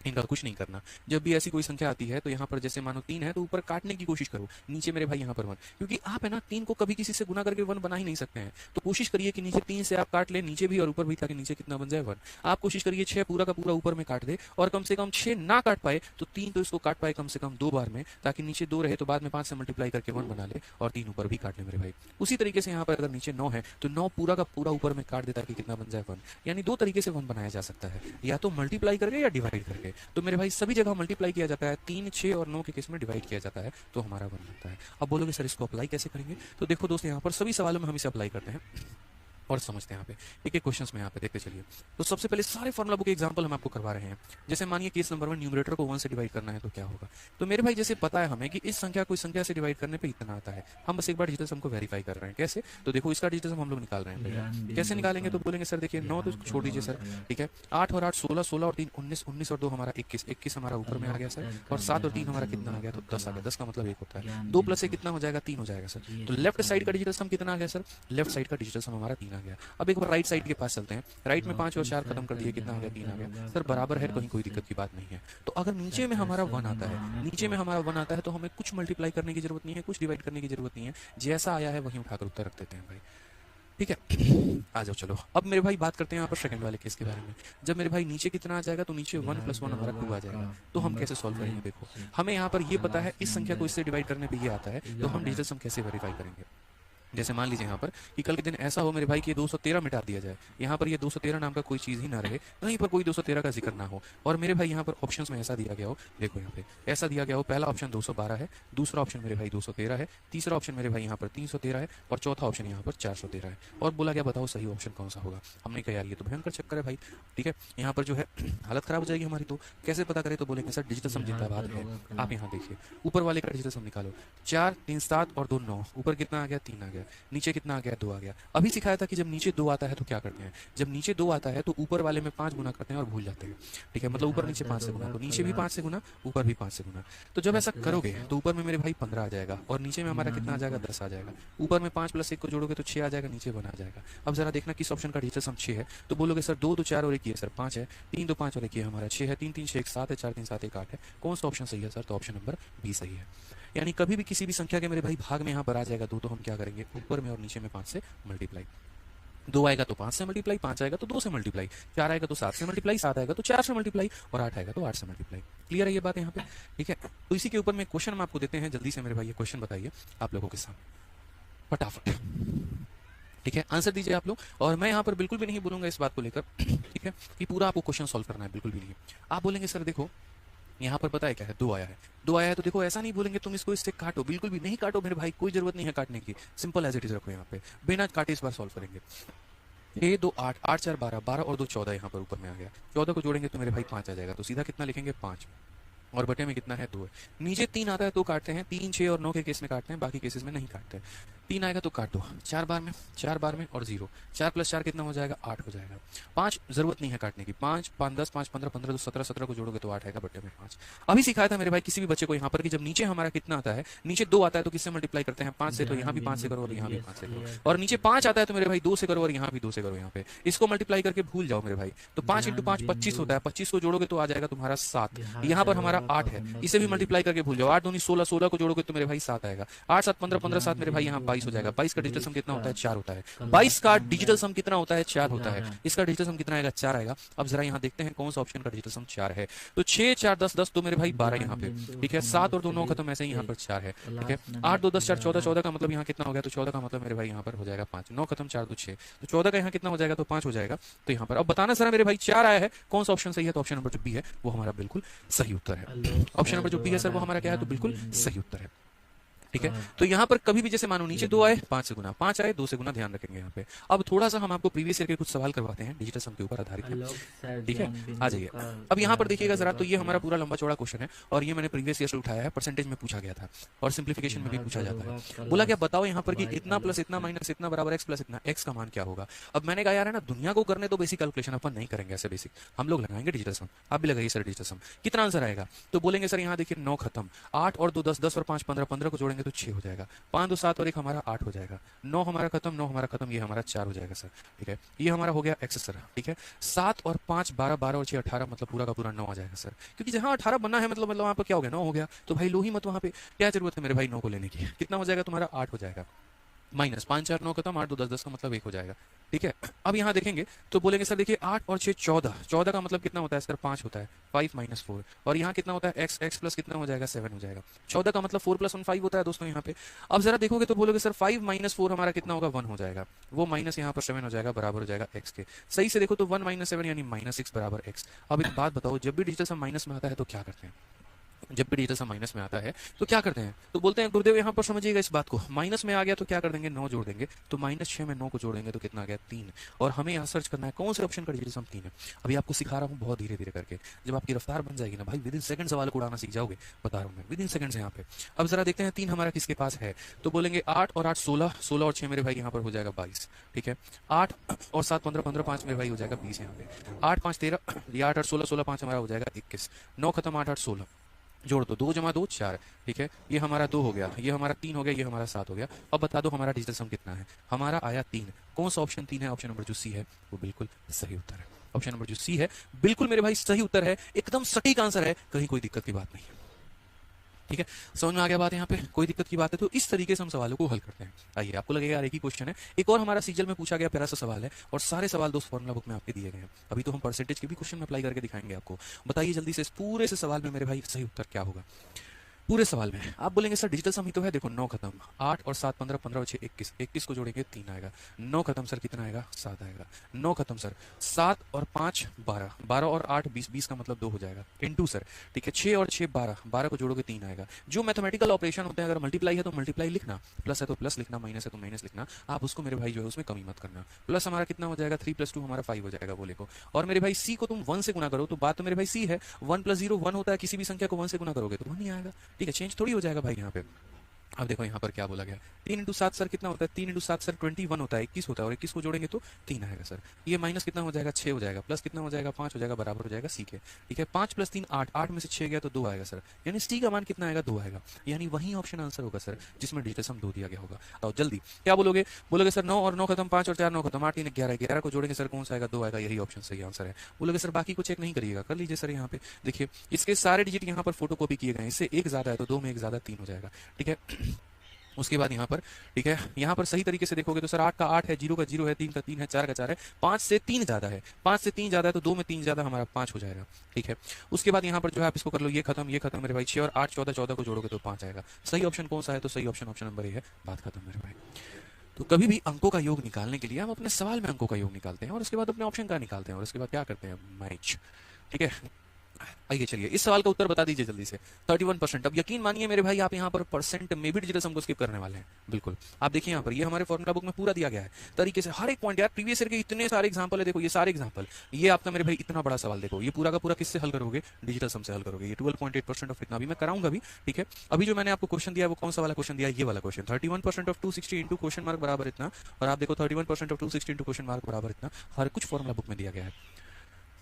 इनका कुछ नहीं करना। जब भी ऐसी कोई संख्या आती है तो यहाँ पर जैसे मानो 3 है तो ऊपर काटने की कोशिश करो, नीचे मेरे भाई यहाँ पर 1, क्योंकि आप है ना 3 को कभी किसी से गुना करके 1 बना ही नहीं सकते हैं। तो कोशिश करिए कि नीचे 3 से आप काट ले, नीचे भी और ऊपर भी, ताकि नीचे कितना बन जाए 1। आप कोशिश करिए 6 पूरा का पूरा ऊपर में काट दे, और कम से कम 6 ना काट पाए तो 3 तो इसको काट पाए कम से कम 2 बार में, ताकि नीचे 2 रहे तो बाद में 5 से मल्टीप्लाई करके 1 बना ले और 3 ऊपर भी काट ले मेरे भाई। उसी तरीके से यहाँ पर अगर नीचे 9 है तो 9 पूरा का पूरा ऊपर में काट देता है कि कितना बन जाए 1। यानी 2 तरीके से 1 बनाया जा सकता है, या तो मल्टीप्लाई करके या डिवाइड करके। तो मेरे भाई सभी जगह मल्टीप्लाई किया जाता है, 3, 6 और 9 के केस में डिवाइड किया जाता है तो हमारा 1 बनता है। अब बोलोगे सर इसको अप्लाई कैसे करेंगे? तो देखो दोस्तों, यहाँ पर सभी सवालों में हम इसे अप्लाई करते हैं और समझते हैं। यहाँ पे एक एक क्वेश्चंस में यहाँ पे देखते चलिए। तो सबसे पहले सारे फॉर्मुला बुक के एग्जांपल हम आपको करवा रहे हैं। जैसे मानिए केस नंबर 1, न्यूमरेटर को 1 से डिवाइड करना है तो क्या होगा। तो मेरे भाई जैसे पता है हमें कि इस संख्या को इस संख्या से डिवाइड करने पे इतना आता है, हम बस एक बार डिजिटल सम को वेरीफाई कर रहे हैं। कैसे? तो देखो इसका डिजिटल सम हम लोग निकाल रहे हैं। कैसे निकालेंगे? तो बोलेंगे सर देखिए 9 तो छोड़ दीजिए सर, ठीक है, 8 और 8 16, 16 और 3 19, 19 और 2 हमारा 21, 21 हमारा ऊपर में आ गया सर, और 7 और 3 हमारा कितना आ गया? तो 10 आ गया। 10 का मतलब 1 होता है। 2 प्लस 1 कितना हो जाएगा? 3 हो जाएगा सर। तो लेफ्ट साइड का डिजिटल सम कितना आ गया सर? लेफ्ट साइड का डिजिटल सम हमारा 3 आ गया। अब एक बार राइट साइड के पास चलते हैं। राइट में 5 और 4 खत्म कर दिए, कितना आ गया? 3 आ गया सर। बराबर है, कहीं कोई दिक्कत की बात नहीं है। तो अगर नीचे में हमारा 1 आता है, नीचे में हमारा 1 आता है तो हमें कुछ मल्टीप्लाई करने की जरूरत नहीं है, कुछ डिवाइड करने की जरूरत नहीं है। जैसा आया है वहीं उठाकर उत्तर रख देते हैं भाई, ठीक है। आ जाओ चलो, अब मेरे भाई बात करते हैं यहाँ पर सेकंड वाले केस के बारे में। जब मेरे भाई नीचे कितना आ जाएगा? तो नीचे 1 + 1 हमारा 2 आ जाएगा। तो हम कैसे सॉल्व करेंगे? देखो हमें यहाँ पर ये पता है इस संख्या को इससे डिवाइड करने पे ये आता है, तो हम डिजिटल सम कैसे वेरीफाई करेंगे। जैसे मान लीजिए यहाँ पर कि कल के दिन ऐसा हो मेरे भाई कि 213 मिटा दिया जाए, यहाँ पर ये 213 नाम का कोई चीज़ ही ना रहे, कहीं पर कोई 213 का जिक्र ना हो, और मेरे भाई यहाँ पर ऑप्शंस में ऐसा दिया गया हो, देखो यहाँ पे ऐसा दिया गया हो, पहला ऑप्शन 212 है, दूसरा ऑप्शन मेरे भाई 213 है, तीसरा ऑप्शन मेरे भाई यहाँ पर 313 है, और चौथा ऑप्शन यहाँ पर 413 है। और बोला गया बताओ सही ऑप्शन कौन सा होगा। हमने कहा यार ये तो भयंकर चक्कर है भाई, ठीक है, यहाँ पर जो है हालत खराब हो जाएगी हमारी। तो कैसे पता करें? तो बोलेंगे सर डिजिटल सम जिंदाबाद है। आप यहाँ देखिए ऊपर वाले का डिजिटल सम निकालो, 4 3 7 और 2 9, ऊपर कितना आ गया? 3 आ गया, नीचे कितना 2 आ गया। अभी सिखाया था कि जब नीचे 2 आता है तो क्या करते हैं। जब नीचे 2 आता है तो ऊपर वाले में 5 गुना करते हैं और भूल जाते हैं, ठीक है, मतलब ऊपर नीचे 5 से गुना, तो नीचे भी 5 से गुना, ऊपर भी 5 से गुना। तो जब ऐसा करोगे तो ऊपर में मेरे भाई 15 आ जाएगा और नीचे में हमारा कितना आ जाएगा? 10 आ जाएगा। ऊपर में 5 + 1 को जोड़ोगे तो 6 आ जाएगा, नीचे 1 आ जाएगा। अब जरा देखना किस ऑप्शन का डिजिटल सम 6 है। तो बोलोगे सर 2 तो 4 और 1 ये सर 5 है, 3 तो 5 और 1 ये हमारा 6 है, 3 3 6 1 7 है, 4 3 7 1 8 है। कौन सा ऑप्शन सही है सर? तो ऑप्शन नंबर बी सही है। यानी कभी भी किसी भी संख्या के मेरे भाई भाग में यहाँ पर आ जाएगा 2, तो हम क्या करेंगे? ऊपर में और नीचे में 5 से मल्टीप्लाई। 2 आएगा तो 5 से मल्टीप्लाई, 5 आएगा तो 2 से मल्टीप्लाई, 4 आएगा तो 7 से मल्टीप्लाई, 7 आएगा तो 4 से मल्टीप्लाई, और 8 आएगा तो 8 से मल्टीप्लाई। क्लियर है ये बात यहाँ पे? ठीक है। तो इसी के ऊपर में क्वेश्चन हम आपको देते हैं, जल्दी से मेरे भाई ये क्वेश्चन बताइए आप लोगों के सामने फटाफट, ठीक है, आंसर दीजिए आप लोग। और मैं यहाँ पर बिल्कुल भी नहीं बोलूंगा इस बात को लेकर, ठीक है, कि पूरा आपको क्वेश्चन सॉल्व करना है, बिल्कुल भी नहीं। आप बोलेंगे सर देखो यहाँ पर पता है क्या है? 2 आया है, 2 आया है, तो देखो ऐसा नहीं बोलेंगे तुम इसको इससे काटो, बिल्कुल भी नहीं काटो मेरे भाई, कोई जरूरत नहीं है काटने की, सिंपल एज इट इज रखो यहाँ पे, बिना काटे इस बार सॉल्व करेंगे। 6 2 8, 8 4 12, 12 और 2 14 यहाँ पर ऊपर में आ गया, 14 को जोड़ेंगे तो मेरे भाई 5 आ जाएगा, तो सीधा कितना लिखेंगे? 5, और बटे में कितना है? 2 है। नीचे 3 आता है तो काटते हैं, 3 6 और 9 के केस में काटते हैं, बाकी केसेस में नहीं काटते। 3 आएगा तो काट दो, 4 बार में, 4 बार में और 0, 4 + 4 कितना हो जाएगा? 8 हो जाएगा। 5 जरूरत नहीं है काटने की, 5 5 10 5 15 15 तो 17, 17 को जोड़ोगे तो 8 आएगा, बटे में 5। अभी सिखाया था मेरे भाई किसी भी बच्चे को यहाँ पर कि जब नीचे हमारा कितना आता है, नीचे 2 आता है तो किससे मल्टीप्लाई करते हैं? 5 से, तो यहाँ भी 5 से करो और यहाँ भी 5 से करो, और नीचे 5 आता है तो मेरे भाई 2 से करो और यहाँ भी 2 से करो। यहाँ पे इसको मल्टीप्लाई करके भूल जाओ मेरे भाई, तो 5 × 5 25 होता है, 25 को जोड़ोगे तो आ जाएगा तुम्हारा 7, यहाँ पर हमारा 8 है, इसे भी मल्टीप्लाई करके भूल जाओ, 8 दूनी 16, 16 को जोड़ोगे तो मेरे भाई 7 आएगा, 8 7 15 15 7 मेरे भाई यहाँ 22 हो जाएगा। 22 का डिजिटल सम कितना होता है? 4 होता है। 22 का डिजिटल सम कितना होता है? 4 होता है। इसका डिजिटल सम कितना आएगा? 4 आएगा। अब जरा यहाँ देखते हैं कौन सा ऑप्शन का डिजिटल सम 4 है। तो 6 4 10 10 तो मेरे भाई 12 यहाँ पे, ठीक है, 7 और 2 9 खत्म, ऐसे ही यहाँ पर 4 है, ठीक है, 8 2 10 4 14, 14 का मतलब यहाँ कितना हो गया? तो 14 का मतलब मेरे भाई यहाँ पर हो जाएगा 5, 9 खत्म, 4 2 6, तो 14 का यहाँ कितना हो जाएगा? तो 5 हो जाएगा। तो यहाँ पर अब बताना सर मेरे भाई 4 आया है, कौन सा ऑप्शन सही है? तो ऑप्शन नंबर जो बी है वो हमारा बिल्कुल सही उत्तर है। ऑप्शन नंबर जो बी है सर वो हमारा क्या है? तो बिल्कुल सही उत्तर है, ठीक है। तो यहाँ पर कभी भी जैसे मानो नीचे 2 आए 5 से गुना, 5 आए 2 से गुना, ध्यान रखेंगे यहाँ पे। अब थोड़ा सा हम आपको प्रीवियस ईयर के कुछ सवाल करवाते हैं डिजिटल सम के ऊपर आधारित है, ठीक है, आ जाइए। अब यहाँ पर देखिएगा जरा, तो ये हमारा पूरा लंबा चौड़ा क्वेश्चन है और ये मैंने प्रीवियस ईयर से उठाया है, परसेंटेज में पूछा गया था और सिंप्लीफिकेशन में भी पूछा जाता है। बोला क्या बताओ यहाँ पर कि इतना प्लस इतना माइनस इतना बराबर एक्स प्लस इतना, एक्स का मान क्या होगा। अब मैंने कहा यार है ना, दुनिया को करने तो बेसिक कैलकुलेशन अपन नहीं करेंगे, ऐसे बेसिक हम लोग लगाएंगे डिजिटल सम। आप भी लगाइए सर डिजिटल सम, कितना आंसर आएगा। तो बोलेंगे सर यहाँ देखिए 9 खत्म, 8 और 2 10, 10 और 5 15, 15 को जोड़ेंगे तो 6 हो जाएगा, 5 2 7 और 1 हमारा 8 हो जाएगा, 9 हमारा खत्म, 9 हमारा खत्म, ये हमारा 4 हो जाएगा सर। ठीक है, ये हमारा हो गया एक्स सर। ठीक है, 7 और 5 12, 12 और 6 18, मतलब पूरा का पूरा 9 आ जाएगा सर। क्योंकि जहां 18 बनना है मतलब वहां पर क्या हो गया, 9 हो गया। तो भाई लो ही मत, वहां पे क्या जरूरत है मेरे भाई 9 को लेने की। कितना हो जाएगा तुम्हारा, 8 हो जाएगा। माइनस 5 4 9 खत्म, 8 2 10, 10 का मतलब 1 हो जाएगा। ठीक है, अब यहाँ देखेंगे तो बोलेंगे सर देखिए 8 और 6 14, 14 का मतलब कितना होता है सर, 5 होता है, 5 माइनस 4। और यहाँ कितना होता है, एक्स, एक्स प्लस कितना हो जाएगा, 7 हो जाएगा। 14 का मतलब 4 प्लस 1 5 होता है दोस्तों यहाँ पे। अब जरा देखोगे तो बोलोगे सर 5 माइनस 4 हमारा कितना होगा, 1 हो जाएगा। वो माइनस यहाँ पर 7 हो जाएगा, बराबर हो जाएगा एक्स के। सही से देखो तो 1 माइनस 7 यानी माइनस 6 बराबर एक्स। अब एक बात बताओ, जब भी डिजिटल सम माइनस में आता है तो क्या करते हैं, जब भी डिजिटल सम माइनस में आता है तो क्या करते हैं, तो बोलते हैं गुरुदेव यहाँ पर समझिएगा इस बात को, माइनस में आ गया तो क्या कर देंगे, 9 जोड़ देंगे। तो माइनस 6 में 9 को जोड़ेंगे तो कितना आ गया, 3। और हमें यहाँ सर्च करना है कौन से ऑप्शन का डिजिटल सम 3 है। अभी आपको सिखा रहा हूँ बहुत धीरे धीरे करके, जब आपकी रफ्तार बन जाएगी ना भाई, विद इन सेकंड सवाल को उड़ाना सीख जाओगे, बता रहा हूँ मैं, विद इन सेकंड यहाँ पे। अब जरा देखते हैं 3 हमारा किसके पास है, तो बोलेंगे 8 और 8 16, 16 और 6 मेरे भाई यहाँ पर हो जाएगा 22। ठीक है, 8 और 7 15, 15 5 मेरे भाई हो जाएगा 20 यहाँ पे। 8 5 13, ये 8 8 16, 16 5 हमारा हो जाएगा 21। 9 खत्म, 8 8 16, जोड़ दो, 2 जमा 2 4। ठीक है, ये हमारा 2 हो गया, ये हमारा 3 हो गया, ये हमारा 7 हो गया। अब बता दो हमारा डिजिटल सम कितना है, हमारा आया 3। कौन सा ऑप्शन 3 है, ऑप्शन नंबर जो सी है वो बिल्कुल सही उत्तर है। ऑप्शन नंबर जो सी है बिल्कुल मेरे भाई सही उत्तर है, एकदम सटीक आंसर है, कहीं कोई दिक्कत की बात नहीं है। ठीक है, समझ में आ गया बात, यहाँ पे कोई दिक्कत की बात है तो इस तरीके से हम सवालों को हल करते हैं। आइए, आपको लगेगा यार एक ही क्वेश्चन है, एक और हमारा सीजल में पूछा गया प्यारा सा सवाल है, और सारे सवाल दोस्त फॉर्मुला बुक में आपके दिए गए हैं। अभी तो हम परसेंटेज के भी क्वेश्चन में अप्लाई करके दिखाएंगे आपको। बताइए जल्दी से इस पूरे से सवाल में मेरे भाई सही उत्तर क्या होगा। पूरे सवाल में आप बोलेंगे सर डिजिटल सम ही तो है, देखो 9 खत्म, 8 और 7 15, 15 और 6 21, 21 को जोड़ेंगे 3 आएगा। 9 खत्म सर कितना आएगा, 7 आएगा। 9 खत्म सर 7 और 5 12, 12 और 8 20, 20 का मतलब 2 हो जाएगा, इनटू सर। ठीक है, 6 और 6 12, 12 को जोड़ोगे 3 आएगा। जो मैथमेटिकल ऑपरेशन होते हैं, अगर मल्टीप्लाई है तो मल्टीप्लाई लिखना, प्लस है तो प्लस लिखना, माइनस है तो माइनस लिखना, आप उसको मेरे भाई जो है उसमें कमी मत करना। प्लस हमारा कितना हो जाएगा, 3 + 2 हमारा 5 हो जाएगा बोले को। और मेरे भाई सी को तुम 1 से गुना करो तो बात तो मेरे भाई सी है, 1 + 0 1 होता है, किसी भी संख्या को 1 से गुना करोगे तो 1 ही आएगा। ठीक है, चेंज थोड़ी हो जाएगा भाई यहाँ पे। अब देखो यहाँ पर क्या बोला गया, 3 × 7 सर कितना होता है, 3 × 7 सर 21 होता है, 21 होता है, और 21 को जोड़ेंगे तो 3 आएगा सर। ये माइनस कितना हो जाएगा, 6 हो जाएगा, प्लस कितना हो जाएगा, 5 हो जाएगा, बराबर हो जाएगा सी के। ठीक है, 5 + 3 8, 8 में से 6 गया तो 2 आएगा सर, यानी सी का मान कितना आएगा, 2 आएगा। यानी वही ऑप्शन आंसर होगा सर जिसमें डिजिटल सम 2 दिया गया होगा। तो जल्दी क्या बोलोगे, बोलोगे सर 9 और 9 खत्म, 5 और 4 9 खत्म, 8 3 11, 11 को जोड़ेंगे सर कौन सा आएगा, 2 आएगा, यही ऑप्शन सही आंसर है। बोलोगे सर बाकी को चेक नहीं करिएगा, कर लीजिए सर। यहाँ पे देखिए इसके सारे डिजिट यहाँ पर फोटो कॉपी किए गए, इससे एक ज्यादा है तो 2 में 1 ज्यादा 3 हो जाएगा। ठीक है, उसके बाद यहाँ पर, ठीक है, यहाँ पर सही तरीके से देखोगे तो सर 8 का 8 है, 0 का 0 है, 3 का 3 है, 4 का 4 है, 5 से 3 ज्यादा है, 5 से 3 ज्यादा है तो 2 में 3 ज्यादा हमारा 5 हो जाएगा। ठीक है, उसके बाद यहाँ पर जो है आप इसको कर लो, ये खत्म मेरे भाई, 6 और 8 14, 14 को जोड़ोगे तो 5 आएगा। सही ऑप्शन कौन सा है, तो सही ऑप्शन ऑप्शन नंबर ए है, बात खत्म मेरे भाई। तो कभी भी अंकों का योग निकालने के लिए हम अपने सवाल में अंकों का योग निकालते हैं और उसके बाद अपने ऑप्शन का निकालते हैं और उसके बाद क्या करते हैं, मैच। ठीक है, आइए चलिए इस सवाल का उत्तर बता दीजिए जल्दी से, 31%। अब यकीन मानिए मेरे भाई आप यहाँ पर परसेंट में भी डिजिटल सम को स्किप करने वाले हैं। बिल्कुल, आप देखिए यहाँ पर ये हमारे फॉर्मुला बुक में पूरा दिया गया है तरीके से, हर एक पॉइंट। यार प्रीवियस ईयर के इतने सारे एग्जांपल है, देखो ये सारे एग्जांपल, ये आपका मेरे भाई इतना बड़ा सवाल, देखो ये पूरा का पूरा किससे हल करोगे, डिजिटल सम से हल करोगे। ये 12.8% ऑफ इतना भी मैं कराऊंगा भी। ठीक है, अभी जो मैंने आपको क्वेश्चन दिया वो कौन सा वाला क्वेश्चन दिया, ये वाला question, 31% of 260 into question mark बराबर इतना, और आप देखो 31% ऑफ 260 इंटू क्वेश्चन मार्क बराबर इतना, हर कुछ फॉर्मुला बुक में दिया गया है।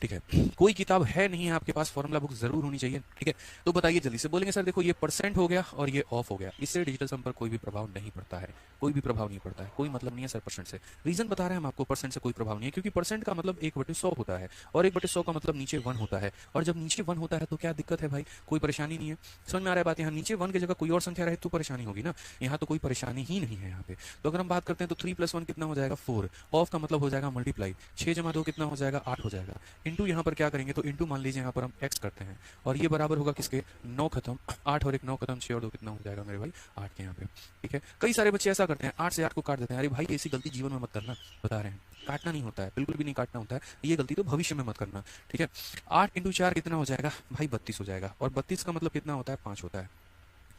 ठीक है, कोई किताब है नहीं है आपके पास, फॉर्मुला बुक जरूर होनी चाहिए। ठीक है, तो बताइए जल्दी से, बोलेंगे सर देखो ये परसेंट हो गया और ये ऑफ हो गया, इससे डिजिटल सम पर कोई भी प्रभाव नहीं पड़ता है, कोई भी प्रभाव नहीं पड़ता है, कोई मतलब नहीं है सर परसेंट से। रीजन बता रहे हैं हम आपको, परसेंट से कोई प्रभाव नहीं है, क्योंकि परसेंट का मतलब 1/100 होता है और 1/100 का मतलब नीचे 1 होता है, और जब नीचे 1 होता है तो क्या दिक्कत है भाई, कोई परेशानी नहीं है। समझ में आ रहा है बात, यहाँ नीचे 1 की जगह कोई और संख्या रहे तो परेशानी होगी ना, यहाँ तो कोई परेशानी ही नहीं है यहाँ पे। तो अगर हम बात करते हैं तो 3 + 1 कितना हो जाएगा, 4, ऑफ का मतलब हो जाएगा मल्टीप्लाई, 6 जमा 2 कितना हो जाएगा, 8 हो जाएगा, इंटू यहाँ पर क्या करेंगे तो इंटू मान लीजिए यहाँ पर हम x करते हैं, और ये बराबर होगा किसके, 9 खत्म, 8 और 1 9 खत्म, 6 और 2 कितना हो जाएगा मेरे भाई, 8 के यहाँ पे। ठीक है, कई सारे बच्चे ऐसा करते हैं 8 से 8 को काट देते हैं। अरे भाई ऐसी गलती जीवन में मत करना, बता रहे हैं, काटना नहीं होता है, बिल्कुल भी नहीं काटना होता है, ये गलती तो भविष्य में मत करना। ठीक है, 8 × 4 कितना हो जाएगा भाई, 32 हो जाएगा, और 32 का मतलब कितना होता है, 5 होता है।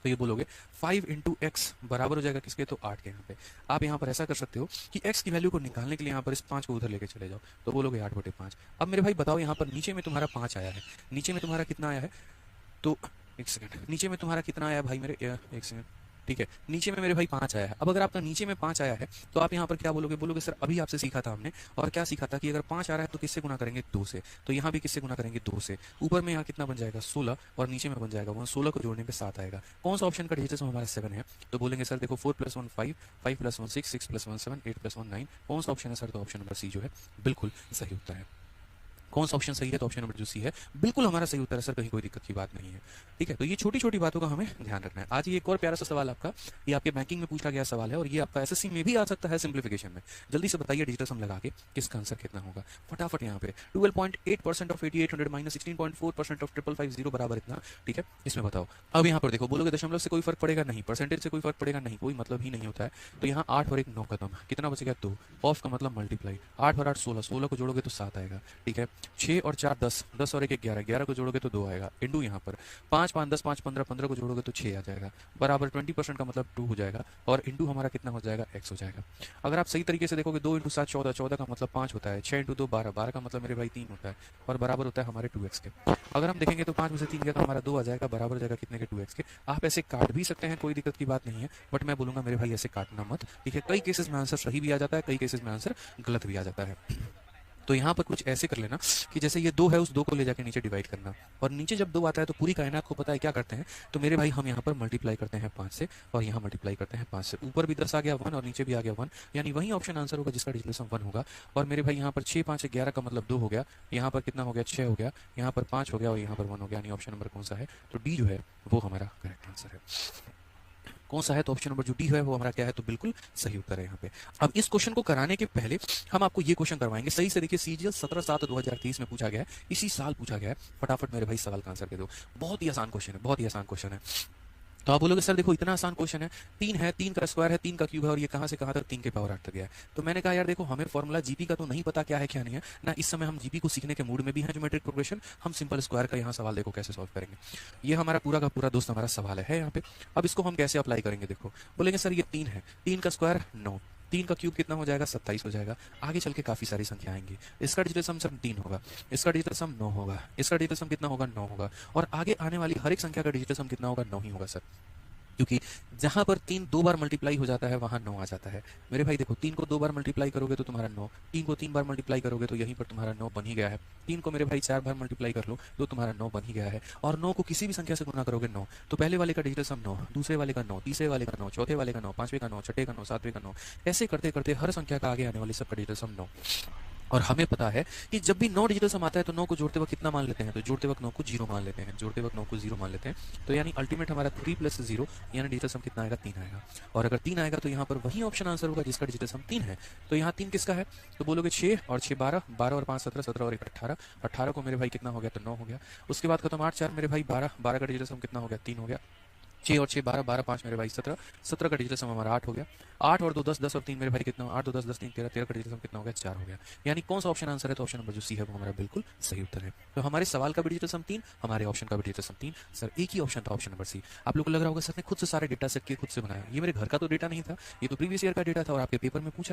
तो ये बोलोगे 5 × x बराबर हो जाएगा किसके, तो 8 के। यहाँ पे आप यहाँ पर ऐसा कर सकते हो कि x की वैल्यू को निकालने के लिए यहाँ पर इस 5 को उधर लेके चले जाओ, तो बोलोगे 8/5। अब मेरे भाई बताओ यहाँ पर नीचे में तुम्हारा 5 आया है, नीचे में तुम्हारा कितना आया है, तो एक सेकंड, नीचे में तुम्हारा कितना आया भाई मेरे, एक सेकंड, ठीक है, नीचे में मेरे भाई 5 आया है। अब अगर आपका नीचे में 5 आया है तो आप यहाँ पर क्या बोलोगे, बोलोगे सर अभी आपसे सीखा था हमने, और क्या सीखा था कि अगर 5 आ रहा है तो किससे गुना करेंगे, 2 से। तो यहाँ भी किससे गुना करेंगे, 2 से। ऊपर में यहाँ कितना बन जाएगा, 16, और नीचे में बन जाएगा 1, 16 को जोड़ने पे 7 आएगा। कौन सा ऑप्शन का डिजिटल सम हमारा 7 है? तो बोलेंगे सर देखो 4 + 1 5, 5 + 1 6, 6 + 1 7, 8 + 1 9। कौन सा ऑप्शन है सर? तो ऑप्शन नंबर सी जो है बिल्कुल सही उत्तर है। कौन सा ऑप्शन सही है? तो ऑप्शन नंबर जो सी है बिल्कुल हमारा सही उत्तर है सर, कहीं कोई दिक्कत की बात नहीं है। ठीक है, तो ये छोटी छोटी बातों का हमें ध्यान रखना है। आज ये एक और प्यारा सा सवाल आपका, ये आपके बैंकिंग में पूछा गया सवाल है, और ये आपका एसएससी में भी आ सकता है सिंप्लीफिकेशन में। जल्दी से बताइए डिजिटल सम लगा के किसका आंसर कितना होगा फटाफट। यहाँ पे 12.8% ऑफ 8800 माइनस 16.4% ऑफ 5550 बराबर इतना। ठीक है, इसमें बताओ। अब यहाँ पर देखो, बोलोगे दशमलव से कोई फर्क पड़ेगा नहीं, परसेंटेज से कोई फर्क पड़ेगा नहीं, कोई मतलब ही नहीं होता है। तो यहाँ 8 और 1 9 खत्म, कितना बचेगा 2। ऑफ का मतलब मल्टीप्लाई, 8 और 8 16, 16 को जोड़ोगे तो 7 आएगा। ठीक है, 6 और 4 10, 10 और 1 11, 11 को जोड़ोगे तो 2 आएगा। इंडू यहाँ पर 5 5 10 5 15, 15 को जोड़ोगे तो 6 आ जाएगा, बराबर 20% का मतलब 2 हो जाएगा, और इंडू हमारा कितना हो जाएगा, x हो जाएगा। अगर आप सही तरीके से देखोगे 2 × 7 14, 14 का मतलब 5 होता है, 6 × 2 12, 12 का मतलब मेरे भाई 3 होता है, और बराबर होता है हमारे 2x के। अगर हम देखेंगे तो 5 में से 3 गया तो हमारा 2 आ जाएगा, बराबर हो जाएगा कितने के, 2x के। आप ऐसे काट भी सकते हैं, कोई दिक्कत की बात नहीं है, बट मैं बोलूंगा मेरे भाई ऐसे काटना मत। ठीक है, कई केसेस में आंसर सही भी आ जाता है, कई केसेस में आंसर गलत भी आ जाता है। तो यहाँ पर कुछ ऐसे कर लेना कि जैसे ये 2 है, उस 2 को ले जाके नीचे डिवाइड करना, और नीचे जब 2 आता है तो पूरी कायनात को पता है क्या करते हैं, तो मेरे भाई हम यहाँ पर मल्टीप्लाई करते हैं 5 से, और यहाँ मल्टीप्लाई करते हैं 5 से। ऊपर भी 10 आ गया 1, और नीचे भी आ गया 1, यानी वही ऑप्शन आंसर होगा जिसका डिजिटल सम 1 होगा। और मेरे भाई यहाँ पर 6 5 11 का मतलब 2 हो गया, यहाँ पर कितना हो गया, 6 हो गया, यहाँ पर 5 हो गया, और यहाँ पर 1 हो गया, यानी ऑप्शन नंबर कौन सा है, तो डी जो है वो हमारा करेक्ट आंसर है। कौन सा है? तो ऑप्शन नंबर जो डी है वो हमारा क्या है, तो बिल्कुल सही उत्तर है यहाँ पे। अब इस क्वेश्चन को कराने के पहले हम आपको ये क्वेश्चन करवाएंगे सही से। देखिए सीजीएल 17/7/2023 में पूछा गया है, इसी साल पूछा गया है। फटाफट मेरे भाई सवाल का आंसर दे दो। बहुत ही आसान क्वेश्चन है, बहुत ही आसान क्वेश्चन है। तो आप बोलोगे सर देखो इतना आसान क्वेश्चन है, 3 है, 3 का स्क्वायर है, 3 का क्यूब है, और ये कहां से कहां तक 3 के पावर 8 तक गया है। तो मैंने कहा यार देखो हमें फॉर्मूला जीपी का तो नहीं पता क्या है क्या नहीं है ना, इस समय हम जीपी को सीखने के मूड में भी हैं, ज्योमेट्रिक प्रोग्रेशन। हम सिंपल स्क्वायर का यहाँ सवाल देखो कैसे सॉल्व करेंगे। ये हमारा पूरा का पूरा दोस्त हमारा सवाल है यहाँ पे। अब इसको हम कैसे अप्लाई करेंगे, देखो बोलेंगे सर ये 3 है, 3 का स्क्वायर 9, 3 का क्यूब कितना हो जाएगा, 27 हो जाएगा। आगे चल के काफी सारी संख्या आएंगी। इसका डिजिटल सम सर 3 होगा, इसका डिजिटल सम 9 होगा, इसका डिजिटल सम कितना होगा, 9 होगा, और आगे आने वाली हर एक संख्या का डिजिटल सम कितना होगा, 9 ही होगा सर। क्योंकि जहां पर 3 2 बार मल्टीप्लाई हो जाता है वहां 9 आ जाता है। मेरे भाई देखो 3 को 2 बार मल्टीप्लाई करोगे तो तुम्हारा 9, 3 को 3 बार मल्टीप्लाई करोगे तो यहीं पर तुम्हारा 9 बन ही गया है। 3 को मेरे भाई 4 बार मल्टीप्लाई कर लो तो तुम्हारा 9 बन ही गया है, और 9 को किसी भी संख्या से गुना करोगे 9, तो पहले वाले का डिजिटल सम 9, दूसरे वाले का 9, तीसरे वाले का 9, चौथे वाले का 9, पांचवें का 9, छठे का 9, सातवें का 9, ऐसे करते करते हर संख्या का आगे आने वाली सबका डिजिटल सम 9। और हमें पता है कि जब भी 9 डिजिटल सम आता है तो 9 को जोड़ते वक्त कितना मान लेते हैं, तो जोड़ते वक्त 9 को 0 मान लेते हैं, जोड़ते वक्त 9 को 0 मान लेते हैं। तो यानी अल्टीमेट हमारा 3 + 0, यानी डिजिटल सम कितना आएगा, 3 आएगा। और अगर 3 आएगा तो यहाँ पर वही ऑप्शन आंसर होगा जिसका डिजिटल सम 3 है। तो यहाँ 3 किसका है, तो बोलोगे 6 और 6 12, 12 और 5 17, 17 और 1 18, 18 को मेरे भाई कितना हो गया, तो 9 हो गया। उसके बाद खत्म 8 4 मेरे भाई 12, 12 का डिजिटल सम कितना हो गया, 3 हो गया। 6 और 6 12, 12 5 मेरे भाई 17, 17 का डिजिटल सम हमारा 8 हो गया। 8 और 2 10, 10 और 3 मेरे भाई कितना, 8 2 10 10 3 13, 13 का डिजिटल सम कितना हो गया, 4 हो गया। यानी कौन सा ऑप्शन आंसर है, तो ऑप्शन नंबर जो सी है वो हमारा बिल्कुल सही उत्तर है। तो हमारे सवाल का भी डिजिटल सम 3, हमारे ऑप्शन का भी डिजिटल सम 3। सर एक ही ऑप्शन था, ऑप्शन नंबर सी। आप लोग को लग रहा होगा सर ने खुद से सारे डेटा सेट किए, खुद से बनाया। ये मेरे घर का तो डेटा नहीं था, ये तो प्रीवियस ईयर का डेटा था, और आपके पेपर में पूछा